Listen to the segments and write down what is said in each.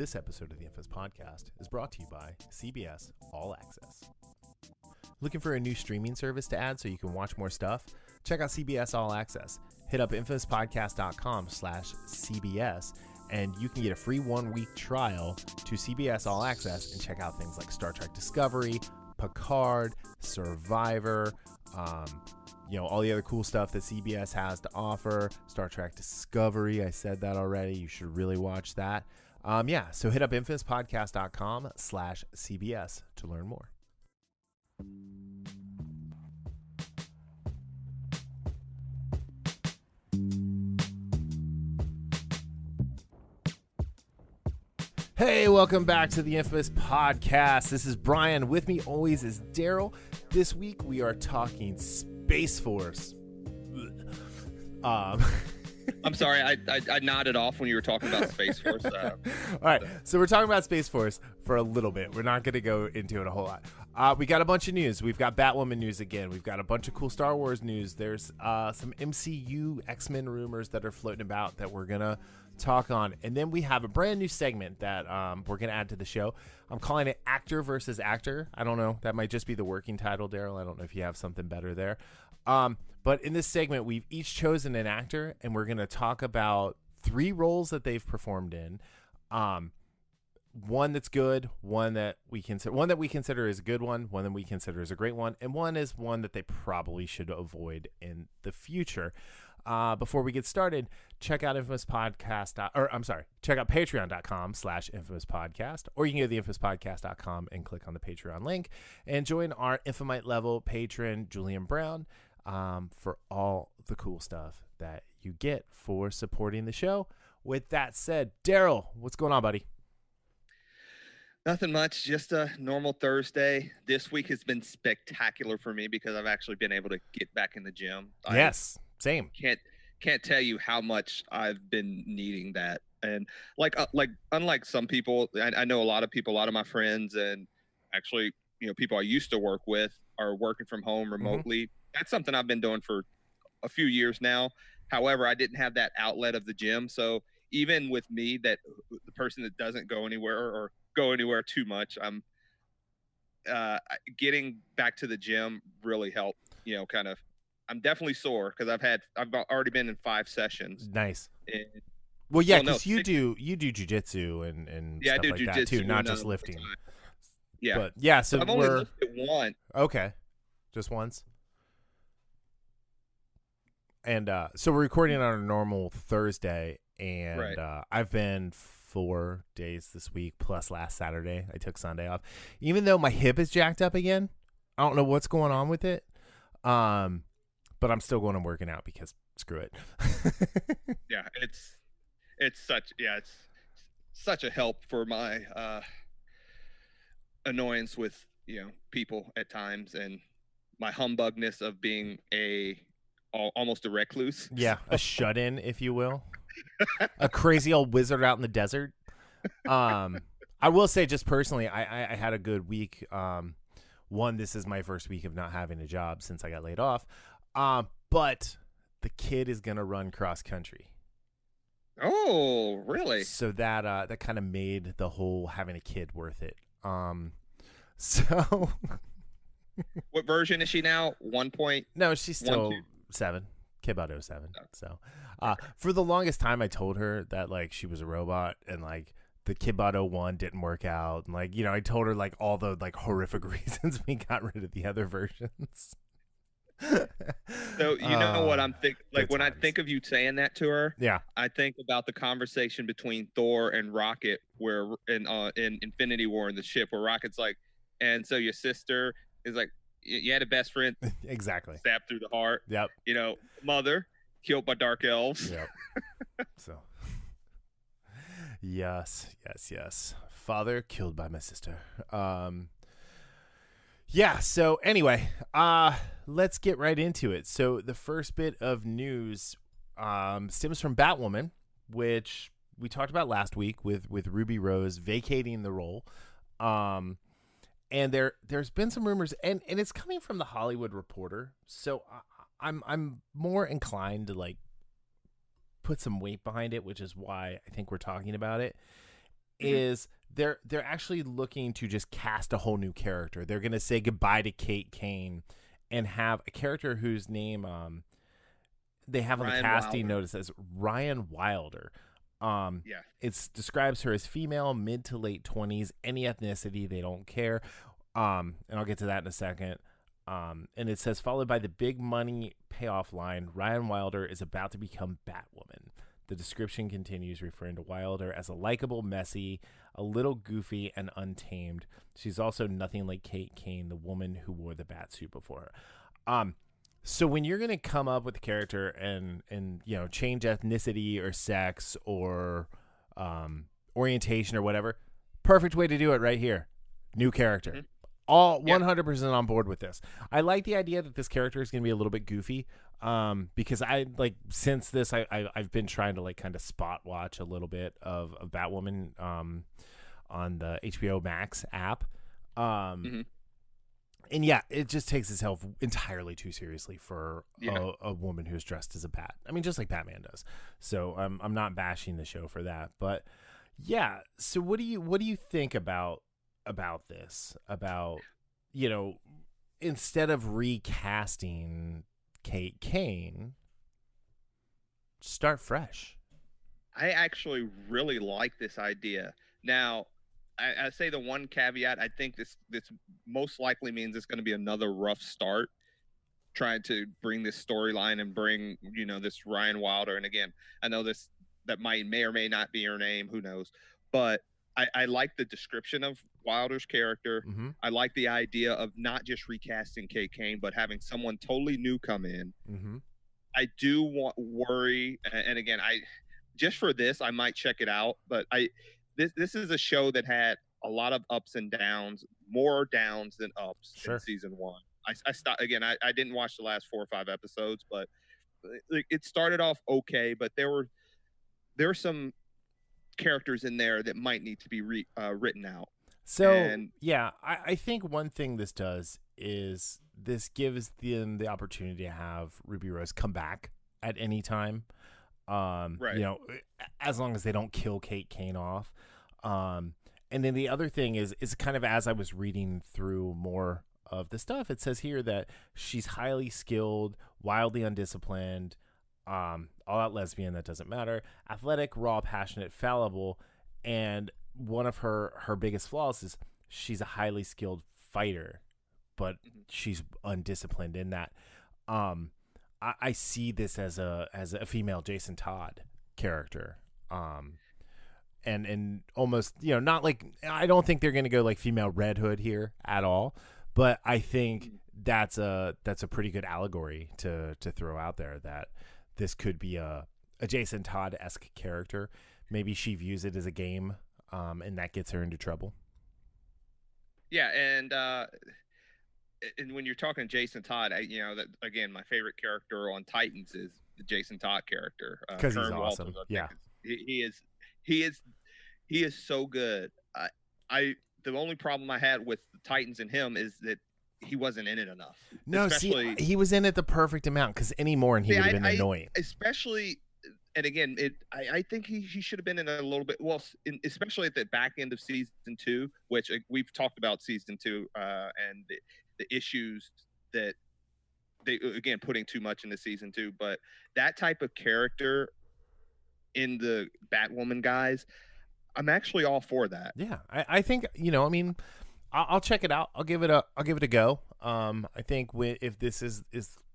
This episode of the Infamous Podcast is brought to you by CBS All Access. Looking for a new streaming service to add so you can watch more stuff? Check out CBS All Access. Hit up infamouspodcast.com/CBS and you can get a free 1-week trial to CBS All Access and check out things like Star Trek Discovery, Picard, Survivor, all the other cool stuff that CBS has to offer. Star Trek Discovery, I said that already. You should really watch that. So hit up infamouspodcast.com/CBS to learn more. Hey, welcome back to the Infamous Podcast. This is Brian. With me always is Darryl. This week we are talking Space Force. I'm sorry, I nodded off when you were talking about Space Force. All right, so we're talking about Space Force for a little bit. We're not going to go into it a whole lot. We got a bunch of news. We've got Batwoman news again. We've got a bunch of cool Star Wars news. There's some MCU X-Men rumors that are floating about that we're going to talk on. And then we have a brand new segment that we're going to add to the show. I'm calling it Actor versus Actor. I don't know. That might just be the working title, Darryl. I don't know if you have something better there. But in this segment, we've each chosen an actor, and we're going to talk about 3 roles that they've performed in. One that's good, one that we consider is a good one that we consider is a great one, and one is one that they probably should avoid in the future. Before we get started, check out check out patreon.com/infamouspodcast, or you can go to theinfamouspodcast.com and click on the Patreon link and join our Infamite level patron, Julian Brown, for all the cool stuff that you get for supporting the show. With that said, Darryl, what's going on, buddy? Nothing much, just a normal Thursday. This week has been spectacular for me because I've actually been able to get back in the gym. Yes, same. Can't tell you how much I've been needing that. And unlike some people, I know a lot of my friends, and actually, people I used to work with are working from home remotely. Mm-hmm. That's something I've been doing for a few years now. However, I didn't have that outlet of the gym. So even with me, the person that doesn't go anywhere or go anywhere too much, I'm getting back to the gym really helped. I'm definitely sore because I've already been in 5 sessions. Nice. Because you do jujitsu and stuff like that too, not just lifting. Yeah. But yeah, so I've only lifted one. Okay, just once. And so we're recording on a normal Thursday, and right. I've been 4 days this week, plus last Saturday. I took Sunday off. Even though my hip is jacked up again, I don't know what's going on with it. But I'm still going and working out because screw it. Yeah, it's such a help for my annoyance with people at times, and my humbugness of being almost a recluse. Yeah, a shut-in, if you will. A crazy old wizard out in the desert. I will say, just personally, I had a good week. One, this is my first week of not having a job since I got laid off. But the kid is going to run cross country. Oh, really? So that kind of made the whole having a kid worth it. So what version is she now? 1 point? No, she's still 7. Kid about 07. Oh. So for the longest time I told her that she was a robot, and the Kidbot 01 didn't work out, and I told her all the horrific reasons we got rid of the other versions. So you know what I'm thinking? When I think of you saying that to her, yeah, I think about the conversation between Thor and Rocket, where in Infinity War in the ship, where Rocket's and so your sister is you had a best friend, exactly, stabbed through the heart. Yep. Mother killed by dark elves. Yep. So yes. Father killed by my sister. Yeah, so anyway, let's get right into it. So the first bit of news stems from Batwoman, which we talked about last week with Ruby Rose vacating the role. And there's been some rumors, and it's coming from the Hollywood Reporter. So I'm more inclined to put some weight behind it, which is why I think we're talking about it. Mhm. is they're actually looking to just cast a whole new character. They're going to say goodbye to Kate Kane and have a character whose name they have on the Ryan casting Wilder. notice as Ryan Wilder. Yeah. It describes her as female, mid to late 20s, any ethnicity, they don't care. And I'll get to that in a second. And it says, followed by the big money payoff line, Ryan Wilder is about to become Batwoman. The description continues, referring to Wilder as a likable, messy, a little goofy, and untamed. She's also nothing like Kate Kane, the woman who wore the Batsuit before her. So when you're going to come up with a character and change ethnicity or sex or orientation or whatever, perfect way to do it right here. New character. Mhm. All Yeah. 100% on board with this. I like the idea that this character is going to be a little bit goofy because I like since this I've been trying to like kind of spot watch a little bit of Batwoman on the HBO Max app. Mhm. And yeah, it just takes itself entirely too seriously for Yeah. a woman who's dressed as a bat. I mean, just like Batman does. So I'm not bashing the show for that, but yeah. So what do you think about this? About instead of recasting Kate Kane, start fresh. I actually really like this idea. Now, I say the one caveat. I think this most likely means it's going to be another rough start trying to bring this storyline and bring this Ryan Wilder. And again, I know this that may or may not be her name. Who knows? But I like the description of Wilder's character. Mm-hmm. I like the idea of not just recasting Kate Kane, but having someone totally new come in. Mm-hmm. I do worry, and again, I just for this I might check it out, but this is a show that had a lot of ups and downs, more downs than ups in Sure. season one. I stopped again. I didn't watch the last 4 or 5 episodes, but it started off okay, but there were some characters in there that might need to be written out. So And yeah, I think one thing this does is this gives them the opportunity to have Ruby Rose come back at any time. Right. As long as they don't kill Kate Kane off. And then the other thing is kind of as I was reading through more of the stuff, it says here that she's highly skilled, wildly undisciplined, all out lesbian, that doesn't matter, athletic, raw, passionate, fallible, and one of her biggest flaws is she's a highly skilled fighter, but she's undisciplined in that. I see this as a female Jason Todd character. And almost, not like, I don't think they're going to go like female Red Hood here at all, but I think that's a pretty good allegory to throw out there, that this could be a Jason Todd-esque character. Maybe she views it as a game, and that gets her into trouble. Yeah, and when you're talking Jason Todd, that again, my favorite character on Titans is the Jason Todd character. Because he's Kern awesome. Walters, Yeah. he is so good. The only problem I had with the Titans and him is that he wasn't in it enough. No, see, he was in it the perfect amount, because any more and he would have been annoying. Especially, and again, I think he should have been in it a little bit. Well, especially at the back end of season 2, which we've talked about season 2 and the issues that they again putting too much into season 2. But that type of character in the Batwoman guys, I'm actually all for that. Yeah, I think I mean, I'll check it out. I'll give it a go. I think if this is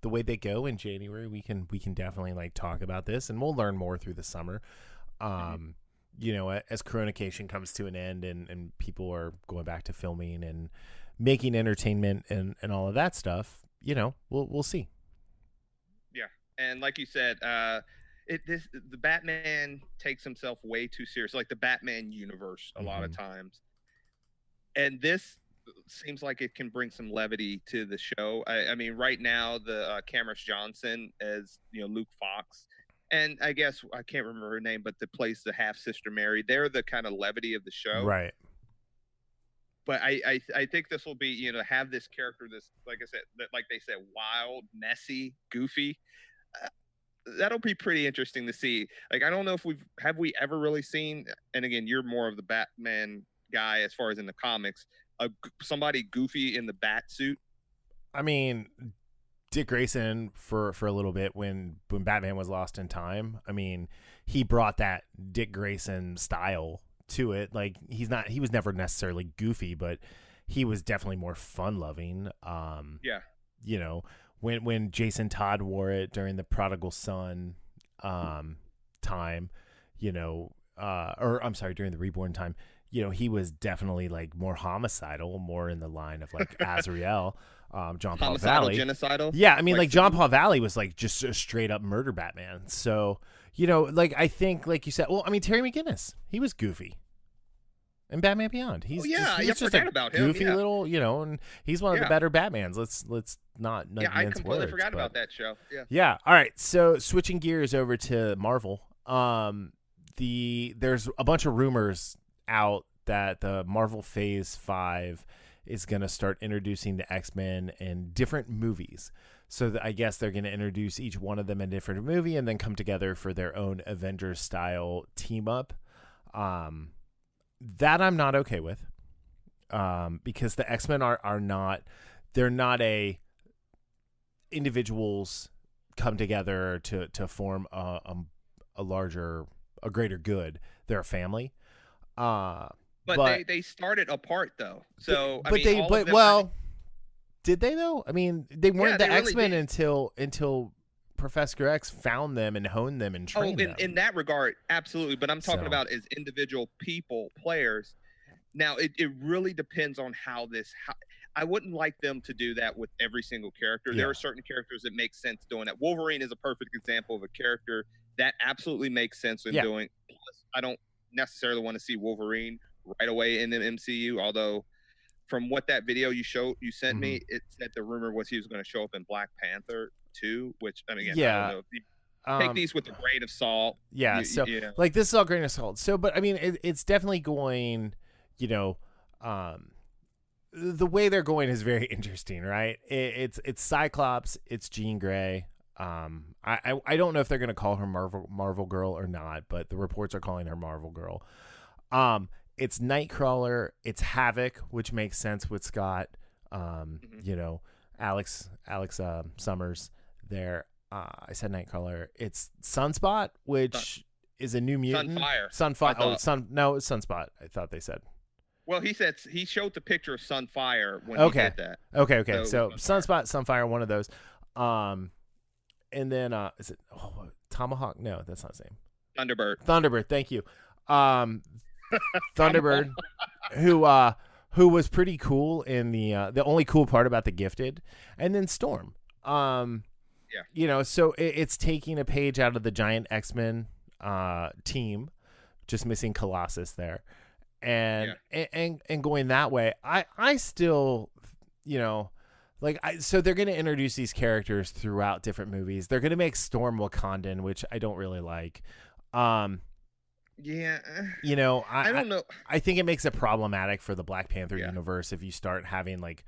the way they go in January, we can definitely like talk about this, and we'll learn more through the summer. As Coronation comes to an end and people are going back to filming and making entertainment and all of that stuff, we'll see. Yeah, and like you said, the Batman takes himself way too serious, like the Batman universe a lot of times, and this seems like it can bring some levity to the show. I mean, right now the Cameron Johnson as Luke Fox, and I guess I can't remember her name, but that plays the half sister Mary. They're the kind of levity of the show, right? But I think this will be have this character, this, like I said, that, like they said, wild, messy, goofy. that'll be pretty interesting to see. Like, I don't know if we ever really seen, and again, you're more of the Batman guy as far as in the comics, somebody goofy in the bat suit. I mean, Dick Grayson for a little bit when Batman was Lost in Time. I mean, he brought that Dick Grayson style to it. Like, he was never necessarily goofy, but he was definitely more fun loving. Yeah. You know, when Jason Todd wore it during the Prodigal Son time, you know, or I'm sorry, during the Reborn time, you know, he was definitely like more homicidal, more in the line of like Azrael, John Paul Valley. Genocidal? Yeah, I mean, like John Paul Valley was like just a straight up murder Batman. So, you know, like I think, like you said, well, I mean, Terry McGinnis, he was goofy. And Batman Beyond, he's just a about goofy him, little, you know, and he's one of the better Batmans. Let's not I completely forgot about that show. Yeah. All right. So switching gears over to Marvel, there's a bunch of rumors out that the Marvel Phase 5 is going to start introducing the X-Men in different movies. So I guess they're going to introduce each one of them in a different movie and then come together for their own Avengers style team up. That I'm not okay with, because the X-Men are not, they're not individuals come together to form a greater good. They're a family. But they started apart though. So did they though? I mean, they weren't the X-Men really until Professor X found them and honed them and trained them. In that regard, absolutely. But I'm talking about as individual players. Now, it really depends on how I wouldn't like them to do that with every single character. Yeah. There are certain characters that make sense doing that. Wolverine is a perfect example of a character that absolutely makes sense in doing. Plus, I don't necessarily want to see Wolverine right away in the MCU, although from what that video you sent me, it said the rumor was he was going to show up in Black Panther 2, which, I mean, again, I don't know. Take these with a grain of salt. Yeah, like this is all grain of salt. So, but I mean, it's definitely going, you know, the way they're going is very interesting, right? It's Cyclops, it's Jean Grey. I don't know if they're going to call her Marvel Girl or not, but the reports are calling her Marvel Girl. It's Nightcrawler, it's Havoc, which makes sense with Scott. You know, Alex Summers there. I said Nightcrawler. It's Sunspot, which is a new mutant. Sunfire. No, it's Sunspot. I thought they said. Well, he showed the picture of Sunfire when he did that. Okay. So Sunspot, Sunfire, one of those. And then is it Tomahawk? No, that's not the same. Thunderbird. Thank you. Thunderbird, who was pretty cool in the only cool part about The Gifted, and then Storm. You know, so it's taking a page out of the giant X-Men team, just missing Colossus there, and going that way. I still, you know, like so they're going to introduce these characters throughout different movies. They're going to make Storm Wakandan, which I don't really like. Yeah, you know, I don't know. I think it makes it problematic for the Black Panther universe if you start having like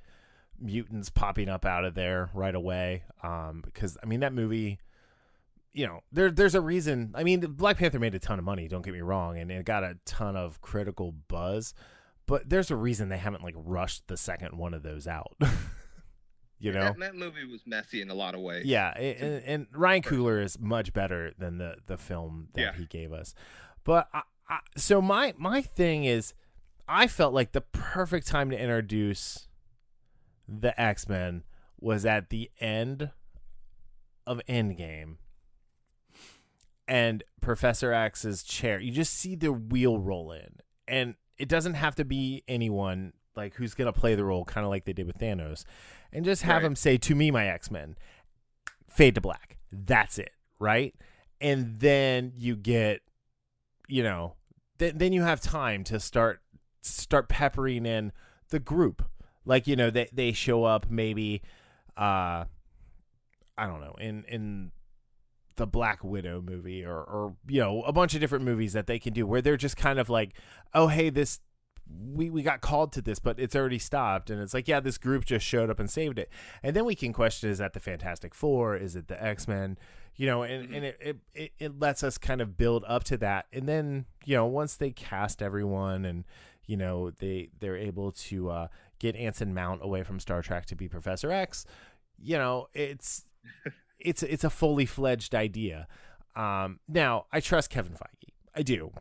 mutants popping up out of there right away. Because I mean that movie, you know, there's a reason. I mean, Black Panther made a ton of money. Don't get me wrong, and it got a ton of critical buzz. But there's a reason they haven't like rushed the second one of those out. You know, that movie was messy in a lot of ways. Yeah, and Ryan Coogler is much better than the film that he gave us. But so my thing is, I felt like the perfect time to introduce the X-Men was at the end of Endgame, and Professor X's chair. You just see the wheel roll in, and it doesn't have to be anyone like who's gonna play the role, kind of like they did with Thanos, and just have him say, "To me, my X-Men." Fade to black. That's it, right? And then you get. You know, then you have time to start peppering in the group. Like, you know, they show up maybe, I don't know, in the Black Widow movie or, you know, a bunch of different movies that they can do where they're just kind of like, oh, hey, we got called to this, but it's already stopped. And it's like, yeah, this group just showed up and saved it. And then we can question, is that the Fantastic Four? Is it the X-Men? And it lets us kind of build up to that. And then, once they cast everyone and, they're able to get Anson Mount away from Star Trek to be Professor X, it's a fully fledged idea. Now I trust Kevin Feige. I do.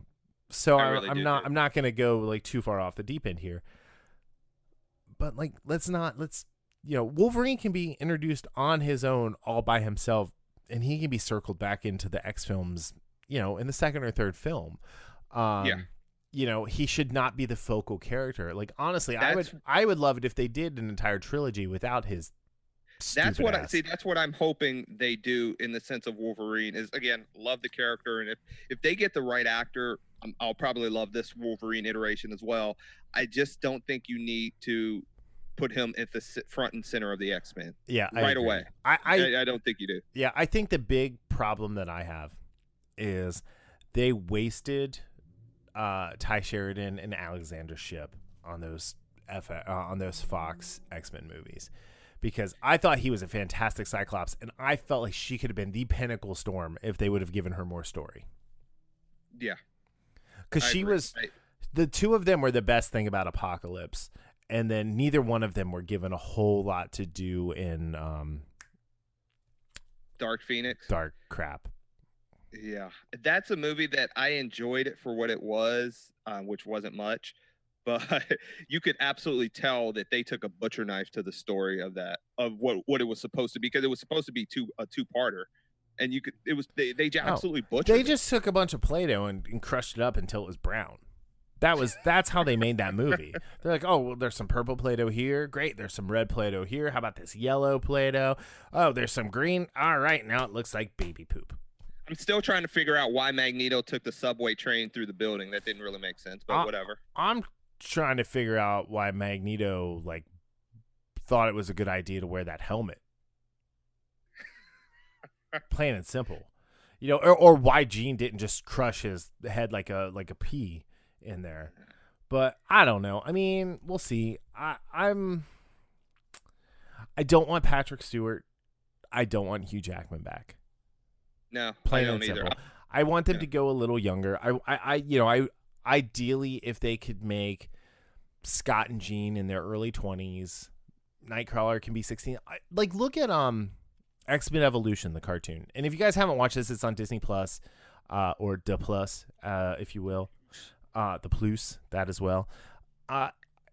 So I'm not going to go like too far off the deep end here. But like, let's Wolverine can be introduced on his own all by himself, and he can be circled back into the X films, in the second or third film. He should not be the focal character. Like, honestly, I would love it if they did an entire trilogy without his That's what I'm hoping they do in the sense of Wolverine is, again, love the character. And if they get the right actor, I'll probably love this Wolverine iteration as well. I just don't think you need to put him at the front and center of the X-Men. Yeah, right away. I don't think you do. Yeah, I think the big problem that I have is they wasted Ty Sheridan and Alexander Shipp on those Fox X-Men movies. Because I thought he was a fantastic Cyclops, and I felt like she could have been the pinnacle Storm if they would have given her more story. Yeah. Because the two of them were the best thing about Apocalypse, and then neither one of them were given a whole lot to do in Dark Phoenix. Dark crap. Yeah. That's a movie that I enjoyed it for what it was, which wasn't much. But you could absolutely tell that they took a butcher knife to the story of what it was supposed to be, because it was supposed to be a two-parter, and they absolutely butchered. They just took a bunch of Play-Doh and crushed it up until it was brown. That's how they made that movie. They're like, oh, well, there's some purple Play-Doh here. Great, there's some red Play-Doh here. How about this yellow Play-Doh? Oh, there's some green. All right, now it looks like baby poop. I'm still trying to figure out why Magneto took the subway train through the building. That didn't really make sense, but whatever. I'm trying to figure out why Magneto thought it was a good idea to wear that helmet. Plain and simple, or why Jean didn't just crush his head like a pea in there. But I don't know. I mean, we'll see. I don't want Patrick Stewart. I don't want Hugh Jackman back. No, plain I don't and simple. either. I want them to go a little younger. Ideally, if they could make Scott and Jean in their early 20s, Nightcrawler can be 16. Look at X-Men Evolution, the cartoon. And if you guys haven't watched this, it's on Disney Plus, or the Plus, if you will, the Plus, that as well.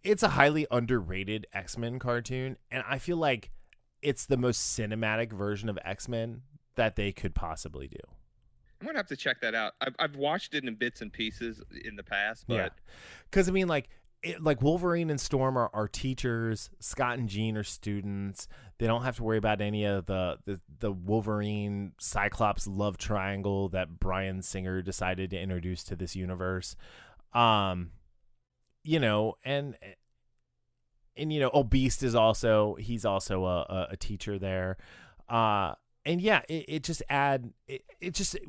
It's a highly underrated X-Men cartoon, and I feel like it's the most cinematic version of X-Men that they could possibly do. I'm gonna have to check that out. I've watched it in bits and pieces in the past, but because I mean, Wolverine and Storm are teachers. Scott and Jean are students. They don't have to worry about any of the Wolverine Cyclops love triangle that Bryan Singer decided to introduce to this universe. And Beast is also a teacher there. And yeah, it just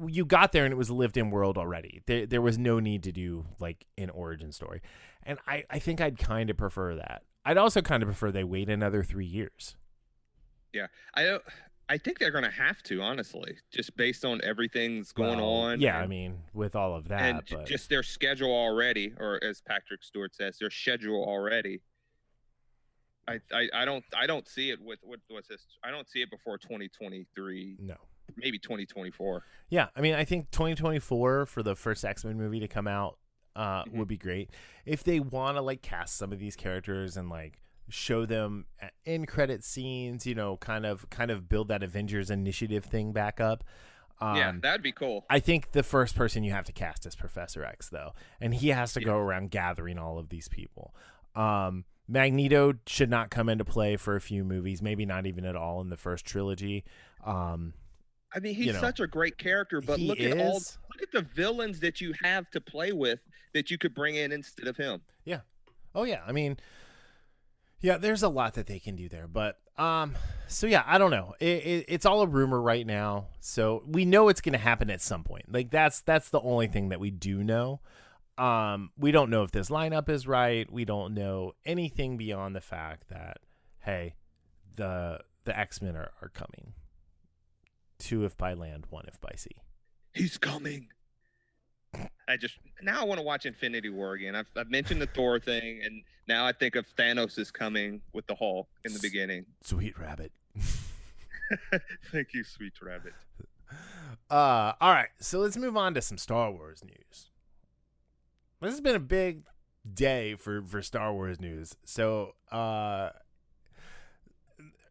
you got there and it was a lived in world already. There was no need to do an origin story. And I think I'd kind of prefer that. I'd also kind of prefer they wait another 3 years. Yeah. I think they're going to have to, honestly, just based on everything's going on. Yeah. I mean, with all of that, and just their schedule already, or as Patrick Stewart says, their schedule already. I don't see it what's this? I don't see it before 2023. No, maybe 2024. Yeah, I mean, I think 2024 for the first X-Men movie to come out would be great. If they want to cast some of these characters and show them in credit scenes, kind of build that Avengers Initiative thing back up. Yeah, that'd be cool. I think the first person you have to cast is Professor X, though, and he has to go around gathering all of these people. Magneto should not come into play for a few movies, maybe not even at all in the first trilogy. I mean, he's such a great character, but look at the villains that you have to play with that you could bring in instead of him. Yeah. Oh yeah. I mean, yeah, there's a lot that they can do there, but so yeah, I don't know. It's all a rumor right now, so we know it's going to happen at some point. That's the only thing that we do know. We don't know if this lineup is right. We don't know anything beyond the fact that, hey, the X-Men are coming. 2 if by land, 1 if by sea. He's coming. Now I want to watch Infinity War again. I've mentioned the Thor thing, and now I think of Thanos is coming with the Hulk in the beginning. Sweet rabbit. Thank you, sweet rabbit. All right, so let's move on to some Star Wars news. This has been a big day for Star Wars news. So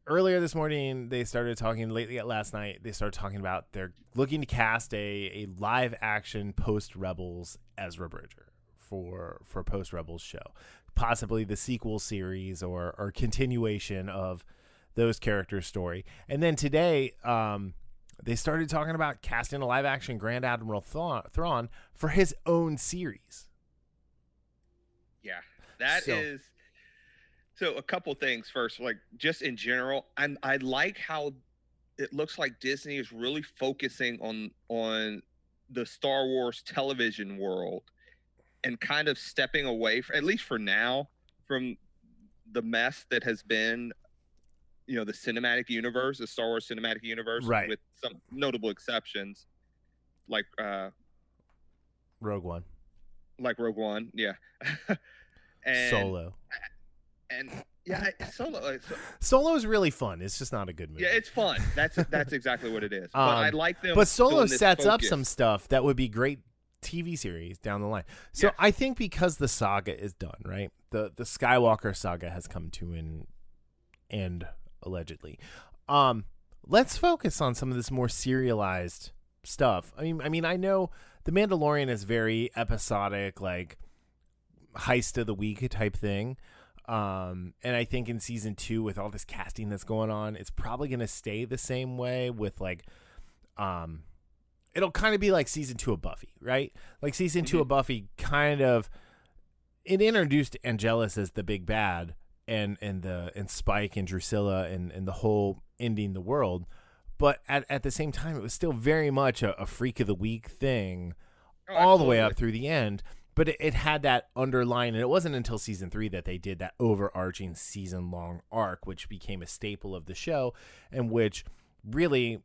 earlier this morning, they started talking, last night, they started talking about they're looking to cast a live-action post-Rebels Ezra Bridger for post-Rebels show. Possibly the sequel series or continuation of those characters' story. And then today, they started talking about casting a live-action Grand Admiral Thrawn for his own series. Yeah, that is... So a couple things first, like just in general, I like how it looks like Disney is really focusing on the Star Wars television world and kind of stepping away, at least for now, from the mess that has been, the cinematic universe, the Star Wars cinematic universe, right, with some notable exceptions, like Rogue One. Like Rogue One, yeah. And Solo. And yeah, Solo is really fun. It's just not a good movie. Yeah, it's fun. That's exactly what it is. But I like them. But Solo sets up some stuff that would be great TV series down the line. So I think because the saga is done, right? The Skywalker saga has come to an end, allegedly. Let's focus on some of this more serialized stuff. I mean, I know The Mandalorian is very episodic, like heist of the week type thing. And I think in season 2, with all this casting that's going on, it's probably going to stay the same way with like, it'll kind of be like season 2 of Buffy, right? Like season 2 of Buffy it introduced Angelus as the big bad and Spike and Drusilla and the whole ending the world. But at the same time, it was still very much a freak of the week thing all the way up through the end. But it had that underlying, and it wasn't until season 3 that they did that overarching season-long arc, which became a staple of the show, and which really,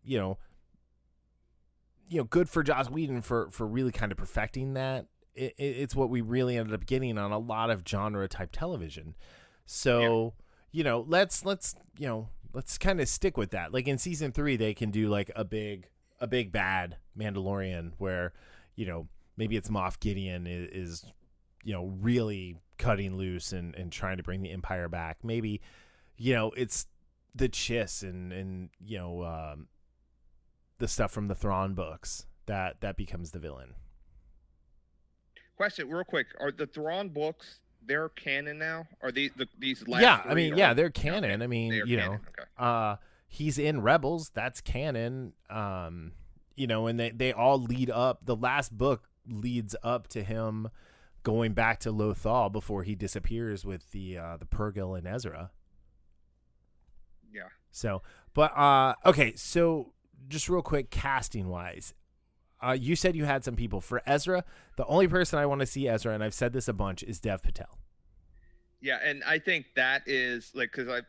good for Joss Whedon for really kind of perfecting that. It's what we really ended up getting on a lot of genre-type television. So, let's kind of stick with that. Like in season 3, they can do like a big bad Mandalorian where, maybe it's Moff Gideon is really cutting loose and trying to bring the Empire back. Maybe, it's the Chiss and the stuff from the Thrawn books that becomes the villain. Question, real quick: are the Thrawn books they're canon now? Are these last? Yeah, they're canon. Okay. I mean, canon. Okay. He's in Rebels. That's canon. And they all lead up. The last book leads up to him going back to Lothal before he disappears with the Purrgil and Ezra. Yeah. So, but okay. So just real quick, casting wise, you said you had some people for Ezra. The only person I want to see Ezra, and I've said this a bunch, is Dev Patel. Yeah, and I think that is like because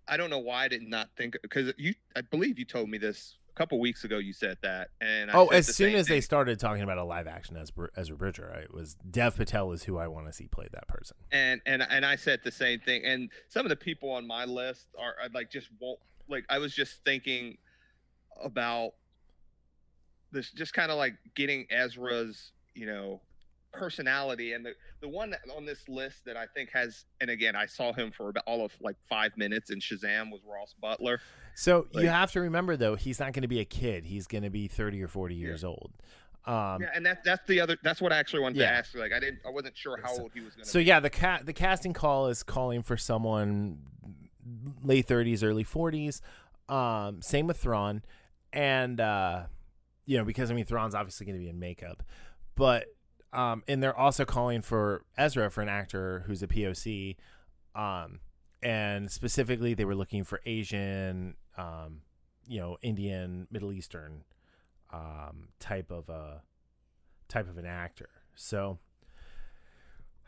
I don't know why I did not think because I believe you told me this a couple weeks ago. You said that, and as soon as they started talking about a live action Ezra Bridger, it was Dev Patel is who I want to see play that person. And I said the same thing. And some of the people on my list are like just won't like. I was just thinking about this, just kind of like getting Ezra's personality, and the one on this list that I think has, and again I saw him for about all of like 5 minutes in Shazam, was Ross Butler. So you have to remember though, he's not going to be a kid. He's going to be 30 or 40 years old. And that's what I actually wanted to ask. Like I wasn't sure how old he was going to. So be. yeah, the casting call is calling for someone late 30s, early 40s. Same with Thrawn, and because Thrawn's obviously going to be in makeup, but and they're also calling for Ezra for an actor who's a POC, and specifically they were looking for Asian, Indian, Middle Eastern, type of an actor. So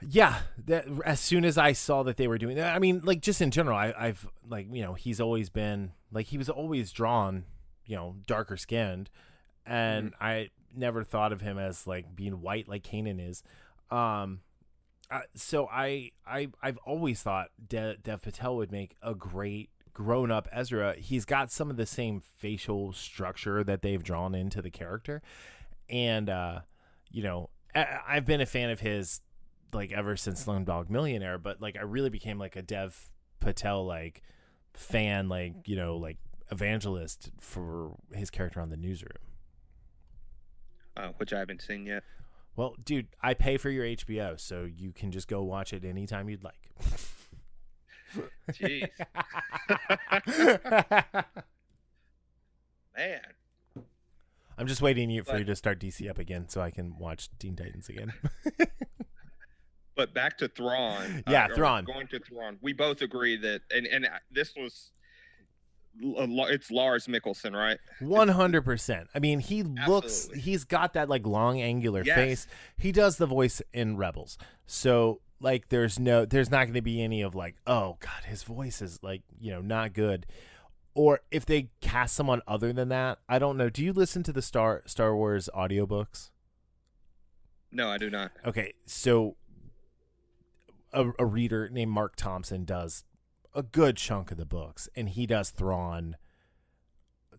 Yeah, that as soon as I saw that they were doing that, I mean, like just in general, I've like he's always been like he was always drawn, darker skinned, and I never thought of him as like being white like Kanan is. So I've always thought Dev Patel would make a great grown up Ezra. He's got some of the same facial structure that they've drawn into the character, and I've been a fan of his like ever since Slumdog Millionaire, but like I really became like a Dev Patel like fan, like like evangelist for his character on The Newsroom, which I haven't seen yet. Well, dude, I pay for your HBO, so you can just go watch it anytime you'd like. Jeez. Man. I'm just waiting for you to start DC up again so I can watch Teen Titans again. But back to Thrawn. Yeah, Thrawn. Going to Thrawn. We both agree that, and this was, it's Lars Mikkelsen, right? 100%. I mean, he's got that like long angular face. He does the voice in Rebels. So like there's not going to be any of like, oh God, his voice is like, not good. Or if they cast someone other than that, I don't know. Do you listen to the Star Wars audiobooks? No, I do not. Okay, so a reader named Mark Thompson does a good chunk of the books, and he does Thrawn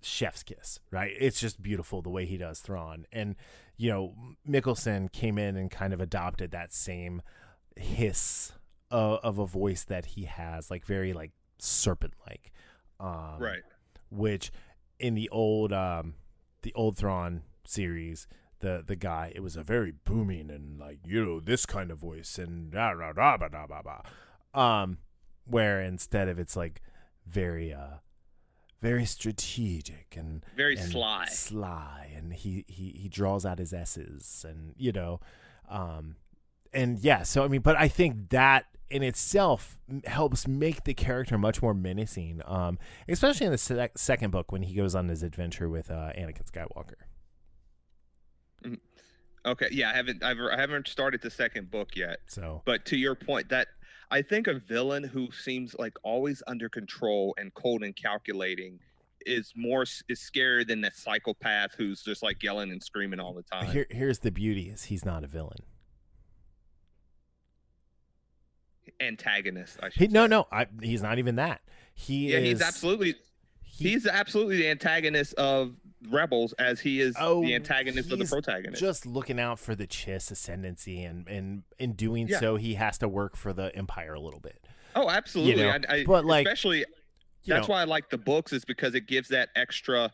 chef's kiss, right? It's just beautiful the way he does Thrawn. And, Mikkelsen came in and kind of adopted that same hiss of a voice that he has, like very like serpent-like. Right. Which in the old Thrawn series, the guy, it was a very booming and like this kind of voice and where instead of it's like very very strategic and very and sly, and he draws out his S's and and yeah, so I mean, but I think that in itself helps make the character much more menacing, especially in the second book when he goes on his adventure with Anakin Skywalker. Okay, yeah, I haven't started the second book yet. So, but to your point, that I think a villain who seems like always under control and cold and calculating is scarier than that psychopath who's just like yelling and screaming all the time. Here's the beauty: is he's not a villain. Antagonist, I should say. He's not even that. He's absolutely the antagonist of Rebels as he is the antagonist of the protagonist. Just looking out for the Chiss ascendancy, and in doing so, he has to work for the Empire a little bit. Oh, absolutely. But like, especially that's why I like the books, is because it gives that extra.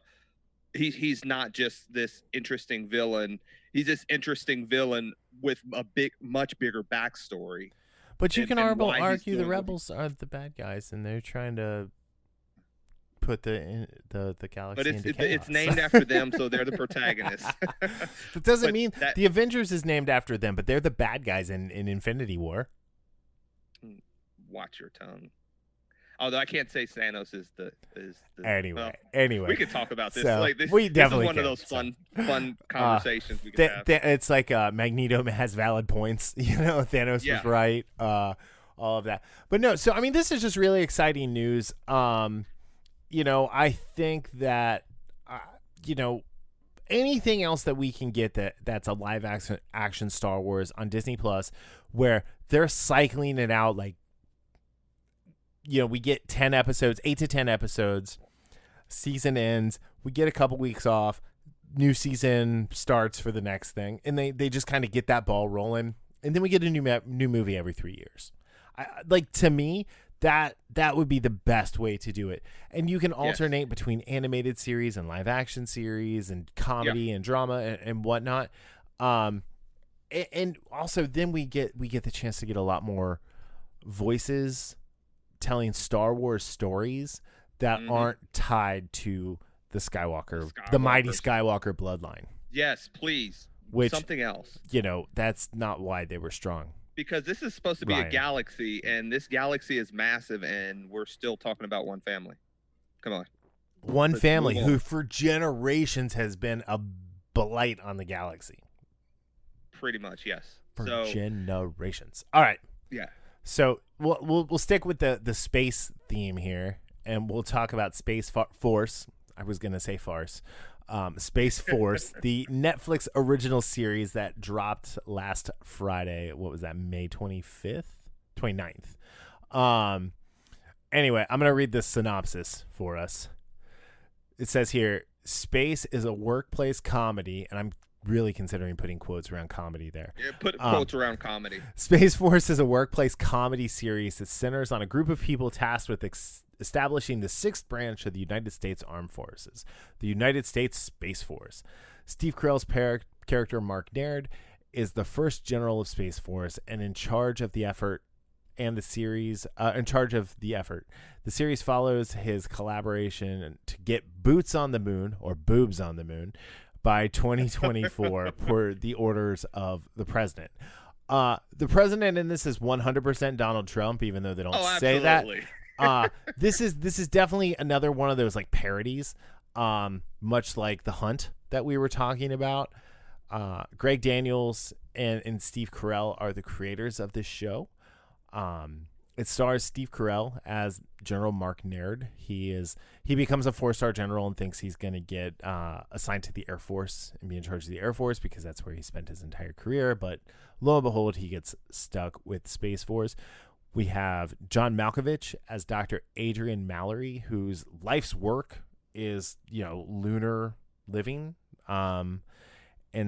He's not just this interesting villain. He's this interesting villain with a much bigger backstory. But you can argue the Rebels are the bad guys, and they're trying to put the galaxy into chaos. It's named after them, so they're the protagonists. That doesn't mean the Avengers is named after them, but they're the bad guys in Infinity War. Watch your tongue. Although I can't say Thanos is the anyway. We could talk about this. So this we definitely this is one of those fun conversations we can have. It's like Magneto has valid points. Thanos was right. All of that, but no. So I mean, this is just really exciting news. I think that anything else that we can get that's a live action Star Wars on Disney Plus, where they're cycling it out like. We get 10 episodes, 8 to 10 episodes, season ends, we get a couple weeks off, new season starts for the next thing, and they just kind of get that ball rolling, and then we get a new movie every 3 years. To me, that would be the best way to do it. And you can alternate between animated series and live action series and comedy and drama and whatnot. And also then we get the chance to get a lot more voices telling Star Wars stories that aren't tied to the mighty Skywalker bloodline. Yes, please. Something else. That's not why they were strong. Because this is supposed to be a galaxy, and this galaxy is massive, and we're still talking about one family. Come on. One family who for generations has been a blight on the galaxy. Pretty much, yes. for So generations. All right. yeah. So we'll stick with the space theme here, and we'll talk about Space Force. I was gonna say farce. Space Force, the Netflix original series that dropped last Friday. What was that? May 25th, 29th. Anyway, I'm gonna read this synopsis for us. It says here, Space is a workplace comedy, and I'm really considering putting quotes around comedy there. Yeah, put quotes around comedy. Space Force is a workplace comedy series that centers on a group of people tasked with establishing the sixth branch of the United States Armed Forces, the United States Space Force. Steve Carell's character, Mark Naird, is the first general of Space Force and in charge of the effort. The series follows his collaboration to get boots on the moon, or boobs on the moon, by 2024 per the orders of the president. The president in this is 100% Donald Trump, even though they don't say that. This is definitely another one of those like parodies, much like The Hunt that we were talking about. Greg Daniels and Steve Carell are the creators of this show. It stars Steve Carell as General Mark Naird. He becomes a 4-star general and thinks he's going to get assigned to the Air Force and be in charge of the Air Force because that's where he spent his entire career. But lo and behold, he gets stuck with Space Force. We have John Malkovich as Dr. Adrian Mallory, whose life's work is, lunar living and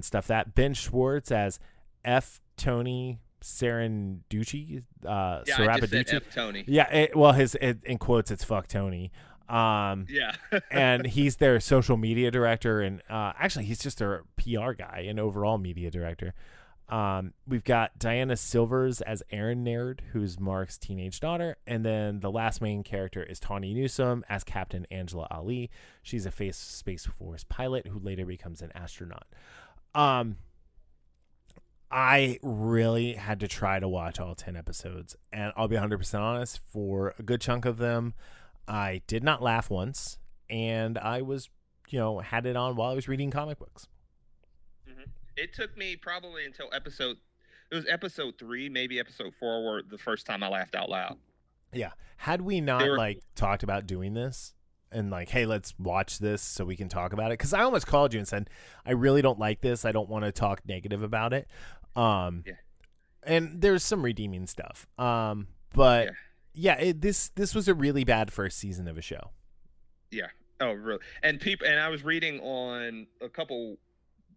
stuff that. Ben Schwartz as F. Tony Saraducci, I just said F. Tony. Yeah, his in quotes it's fuck Tony. Yeah. And he's their social media director, and actually he's just their PR guy and overall media director. We've got Diana Silvers as Erin Naird, who's Mark's teenage daughter, and then the last main character is Tawny Newsome as Captain Angela Ali. She's a Space Force pilot who later becomes an astronaut. I really had to try to watch all 10 episodes, and I'll be 100% honest, for a good chunk of them, I did not laugh once, and I was, had it on while I was reading comic books. Mm-hmm. It took me probably until episode 3, maybe episode 4, where the first time I laughed out loud. Yeah. Had we not talked about doing this and like, hey, let's watch this so we can talk about it. Cause I almost called you and said, I really don't like this. I don't want to talk negative about it. And there's some redeeming stuff. This was a really bad first season of a show. Yeah. Oh, really? And I was reading on a couple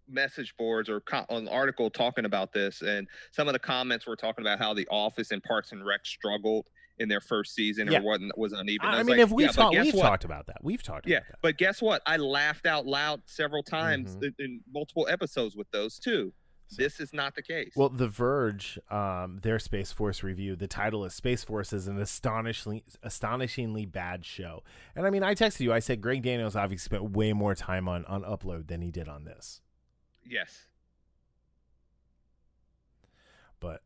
message boards or an article talking about this, and some of the comments were talking about how The Office and Parks and Rec struggled in their first season or was uneven. I mean, we've talked about that. We've talked about that. But guess what? I laughed out loud several times in multiple episodes with those too. So, this is not the case. Well, The Verge, their Space Force review, the title is Space Force is an astonishingly bad show. And I mean, I texted you. I said Greg Daniels obviously spent way more time on Upload than he did on this. Yes. But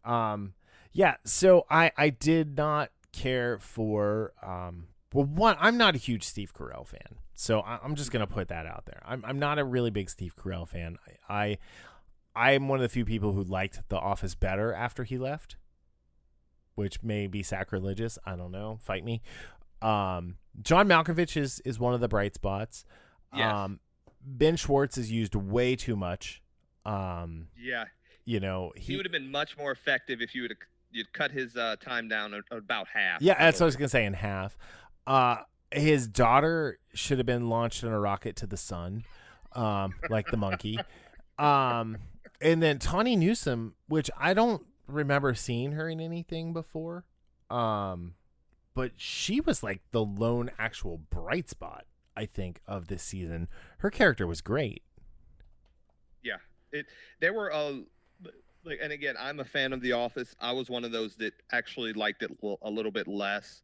so I did not care for I'm not a huge Steve Carell fan, so I'm just gonna put that out there. I'm not a really big Steve Carell fan. I'm one of the few people who liked The Office better after he left, which may be sacrilegious. I don't know. Fight me. John Malkovich is one of the bright spots. Yes. Ben Schwartz is used way too much. He would have been much more effective if you'd cut his time down about half. Yeah, that's what I was gonna say, in half. His daughter should have been launched in a rocket to the sun, like the monkey. And then Tawny Newsome, which I don't remember seeing her in anything before, but she was like the lone actual bright spot, I think, of this season. Her character was great. Yeah, there were and again, I'm a fan of The Office. I was one of those that actually liked it a little bit less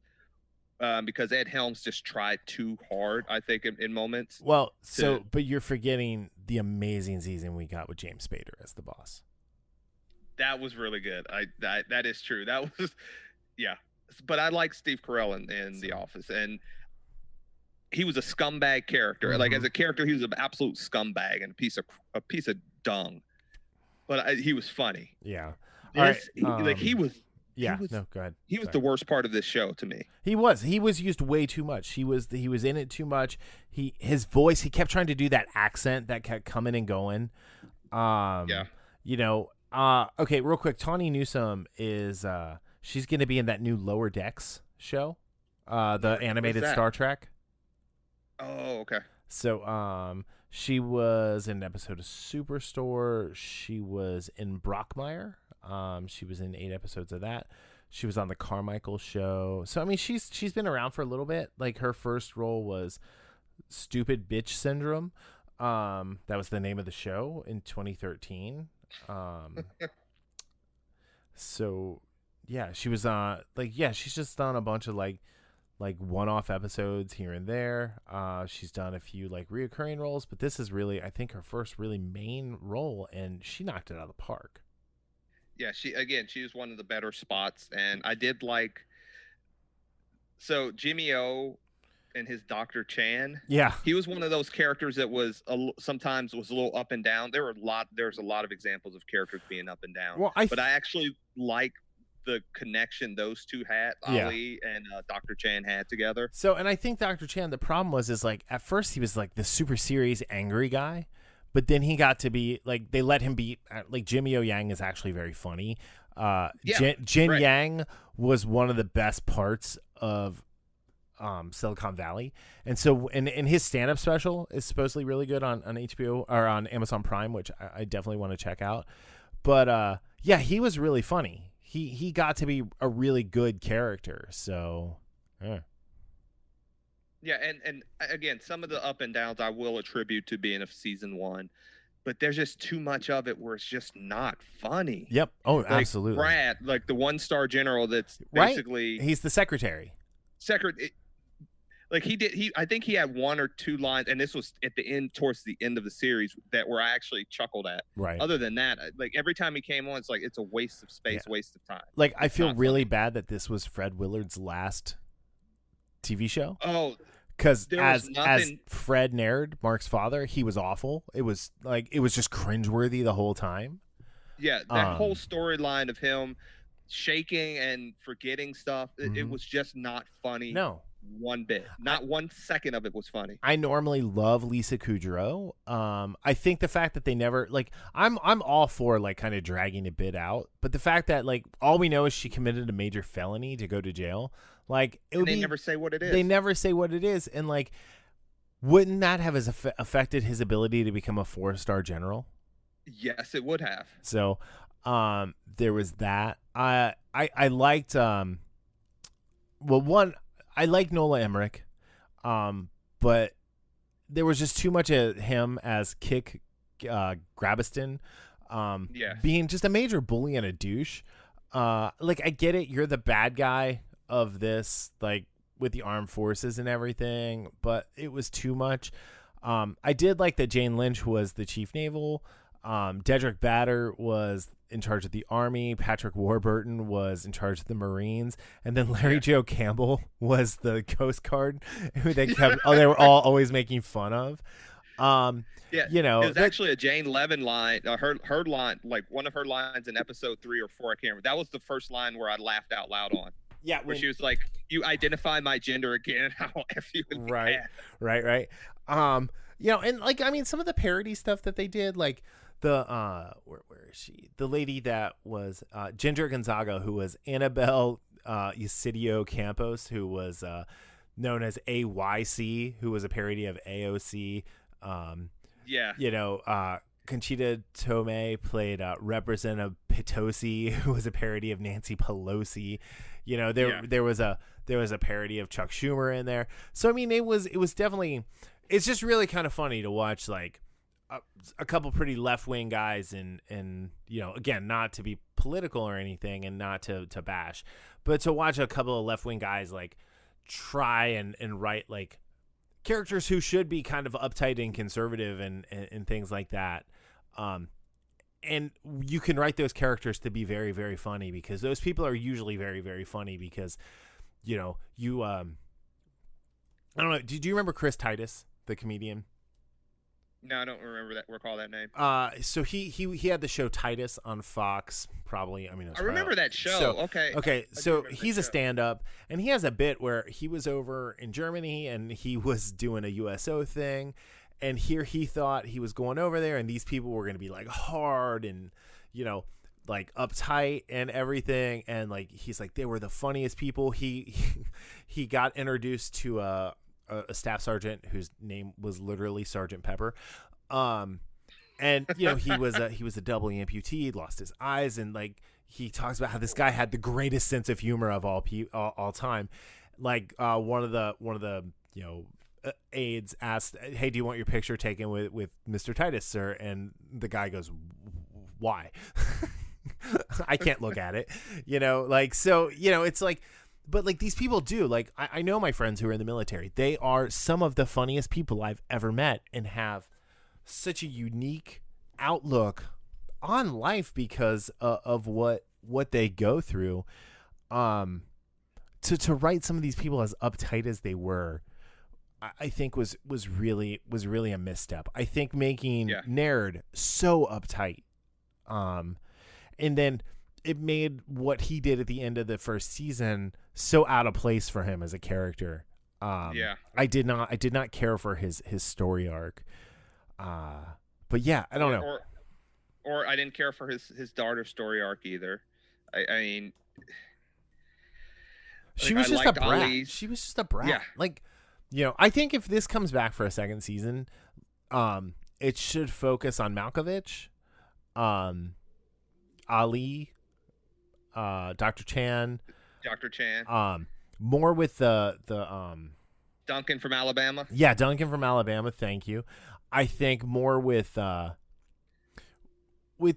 because Ed Helms just tried too hard, I think, in moments. Well, but you're forgetting the amazing season we got with James Spader as the boss. That was really good. That is true. That was, yeah. But I like Steve Carell in The Office, and he was a scumbag character. Mm-hmm. Like, as a character, he was an absolute scumbag and a piece of dung. But he was funny. Yeah. All right. like he was. Yeah. He was, no. Go ahead. He was Sorry. the worst part of this show to me. He was used way too much. He was in it too much. His voice. He kept trying to do that accent that kept coming and going. Yeah. You know. Okay. Real quick. Tawny Newsome is. She's going to be in that new Lower Decks show. The animated Star Trek. Oh, okay. So, she was in an episode of Superstore. She was in Brockmire. She was in 8 episodes of that. She was on the Carmichael show. So, I mean, she's been around for a little bit. Like, her first role was Stupid Bitch Syndrome. That was the name of the show in 2013. So, yeah, she was she's just done a bunch of like one-off episodes here and there. She's done a few like reoccurring roles, but this is really, I think, her first really main role, and she knocked it out of the park. Yeah, she was one of the better spots, and I did like. So Jimmy O and his Dr. Chan. Yeah, he was one of those characters that was sometimes was a little up and down. There's a lot of examples of characters being up and down. Well, but I actually like the connection those two had, Ali and Dr. Chan had together. So, and I think Dr. Chan, the problem is like at first he was like the super serious angry guy, but then he got to be like, they let him be like Jimmy O Yang is actually very funny. Jin right. Yang was one of the best parts of Silicon Valley, and so and his stand-up special is supposedly really good on HBO or on Amazon Prime, which I definitely want to check out. But yeah, he was really funny. He got to be a really good character. So, yeah, and again, some of the up and downs I will attribute to being of season 1, but there's just too much of it where it's just not funny. Yep. Oh, like absolutely. Brad, like the 1-star general, that's basically he's the secretary. Like I think he had 1 or 2 lines, and this was at the end, towards the end of the series, that where I actually chuckled at. Right. Other than that, like every time he came on, it's like it's a waste of space, waste of time. Like I feel really bad that this was Fred Willard's last TV show. Oh, because as Fred Naird, Mark's father, he was awful. It was just cringeworthy the whole time. Yeah, that whole storyline of him shaking and forgetting stuff, it was just not funny. No. One bit, not 1 second of it was funny. I normally love Lisa Kudrow. I think the fact that they never I'm all for like kind of dragging a bit out, but the fact that like all we know is she committed a major felony to go to jail, like they never say what it is. They never say what it is, and like, wouldn't that have affected his ability to become a 4-star general? Yes, it would have. So, there was that. I liked I like Nola Emmerich, but there was just too much of him as Kik Grabiston, being just a major bully and a douche. Like, I get it, you're the bad guy of this, like, with the armed forces and everything, but it was too much. I did like that Jane Lynch was the chief naval. Dedrick Bader was in charge of the Army. Patrick Warburton was in charge of the Marines, and then Larry Joe Campbell was the Coast Guard, who they kept. They were all always making fun of. You know, it was actually a Jane Levin line. Her line, like one of her lines in episode 3 or 4, I can't remember. That was the first line where I laughed out loud on. Yeah, where she was like, "You identify my gender again? I'll F you." Right. You know, and like, I mean, some of the parody stuff that they did, like the where is she? The lady that was Ginger Gonzaga, who was Annabelle Ysidio Campos, who was known as AYC, who was a parody of AOC. You know, Conchita Tomei played Representative Potosi, who was a parody of Nancy Pelosi. You know, there was a parody of Chuck Schumer in there. So I mean, it was definitely, it's just really kind of funny to watch, like a couple pretty left-wing guys, and you know, again, not to be political or anything, and not to bash, but to watch a couple of left-wing guys like try and write like characters who should be kind of uptight and conservative and things like that. And you can write those characters to be very, very funny, because those people are usually very, very funny, because, you know, you, I don't know. Do you remember Chris Titus, the comedian? No, I don't remember that. Recall that name. So he had the show Titus on Fox. Probably, I mean, I remember that show. So, okay. Okay, I so he's a stand-up, and he has a bit where he was over in Germany and he was doing a USO thing, and here he thought he was going over there, and these people were going to be like hard and like uptight and everything, and like he's like they were the funniest people. He got introduced to a staff sergeant whose name was literally Sergeant Pepper, and he was a double amputee. He'd lost his eyes, and like he talks about how this guy had the greatest sense of humor of all time. Like one of the aides asked, "Hey, do you want your picture taken with Mr. Titus, sir?" And the guy goes, "Why?" I can't look at it, it's like, but like these people do, like, I know my friends who are in the military, they are some of the funniest people I've ever met and have such a unique outlook on life because of what they go through. To write some of these people as uptight as they were, I think was really a misstep. I think making Nerd so uptight, and then it made what he did at the end of the first season so out of place for him as a character. I did not care for his story arc. But yeah, I don't know. Or I didn't care for his daughter's story arc either. I mean, she was just a brat. Ali's. She was just a brat. Yeah. Like, I think if this comes back for a second season, it should focus on Malkovich, Ali, Dr. Chan, more with the Duncan from Alabama. Yeah, Duncan from Alabama. Thank you. I think more with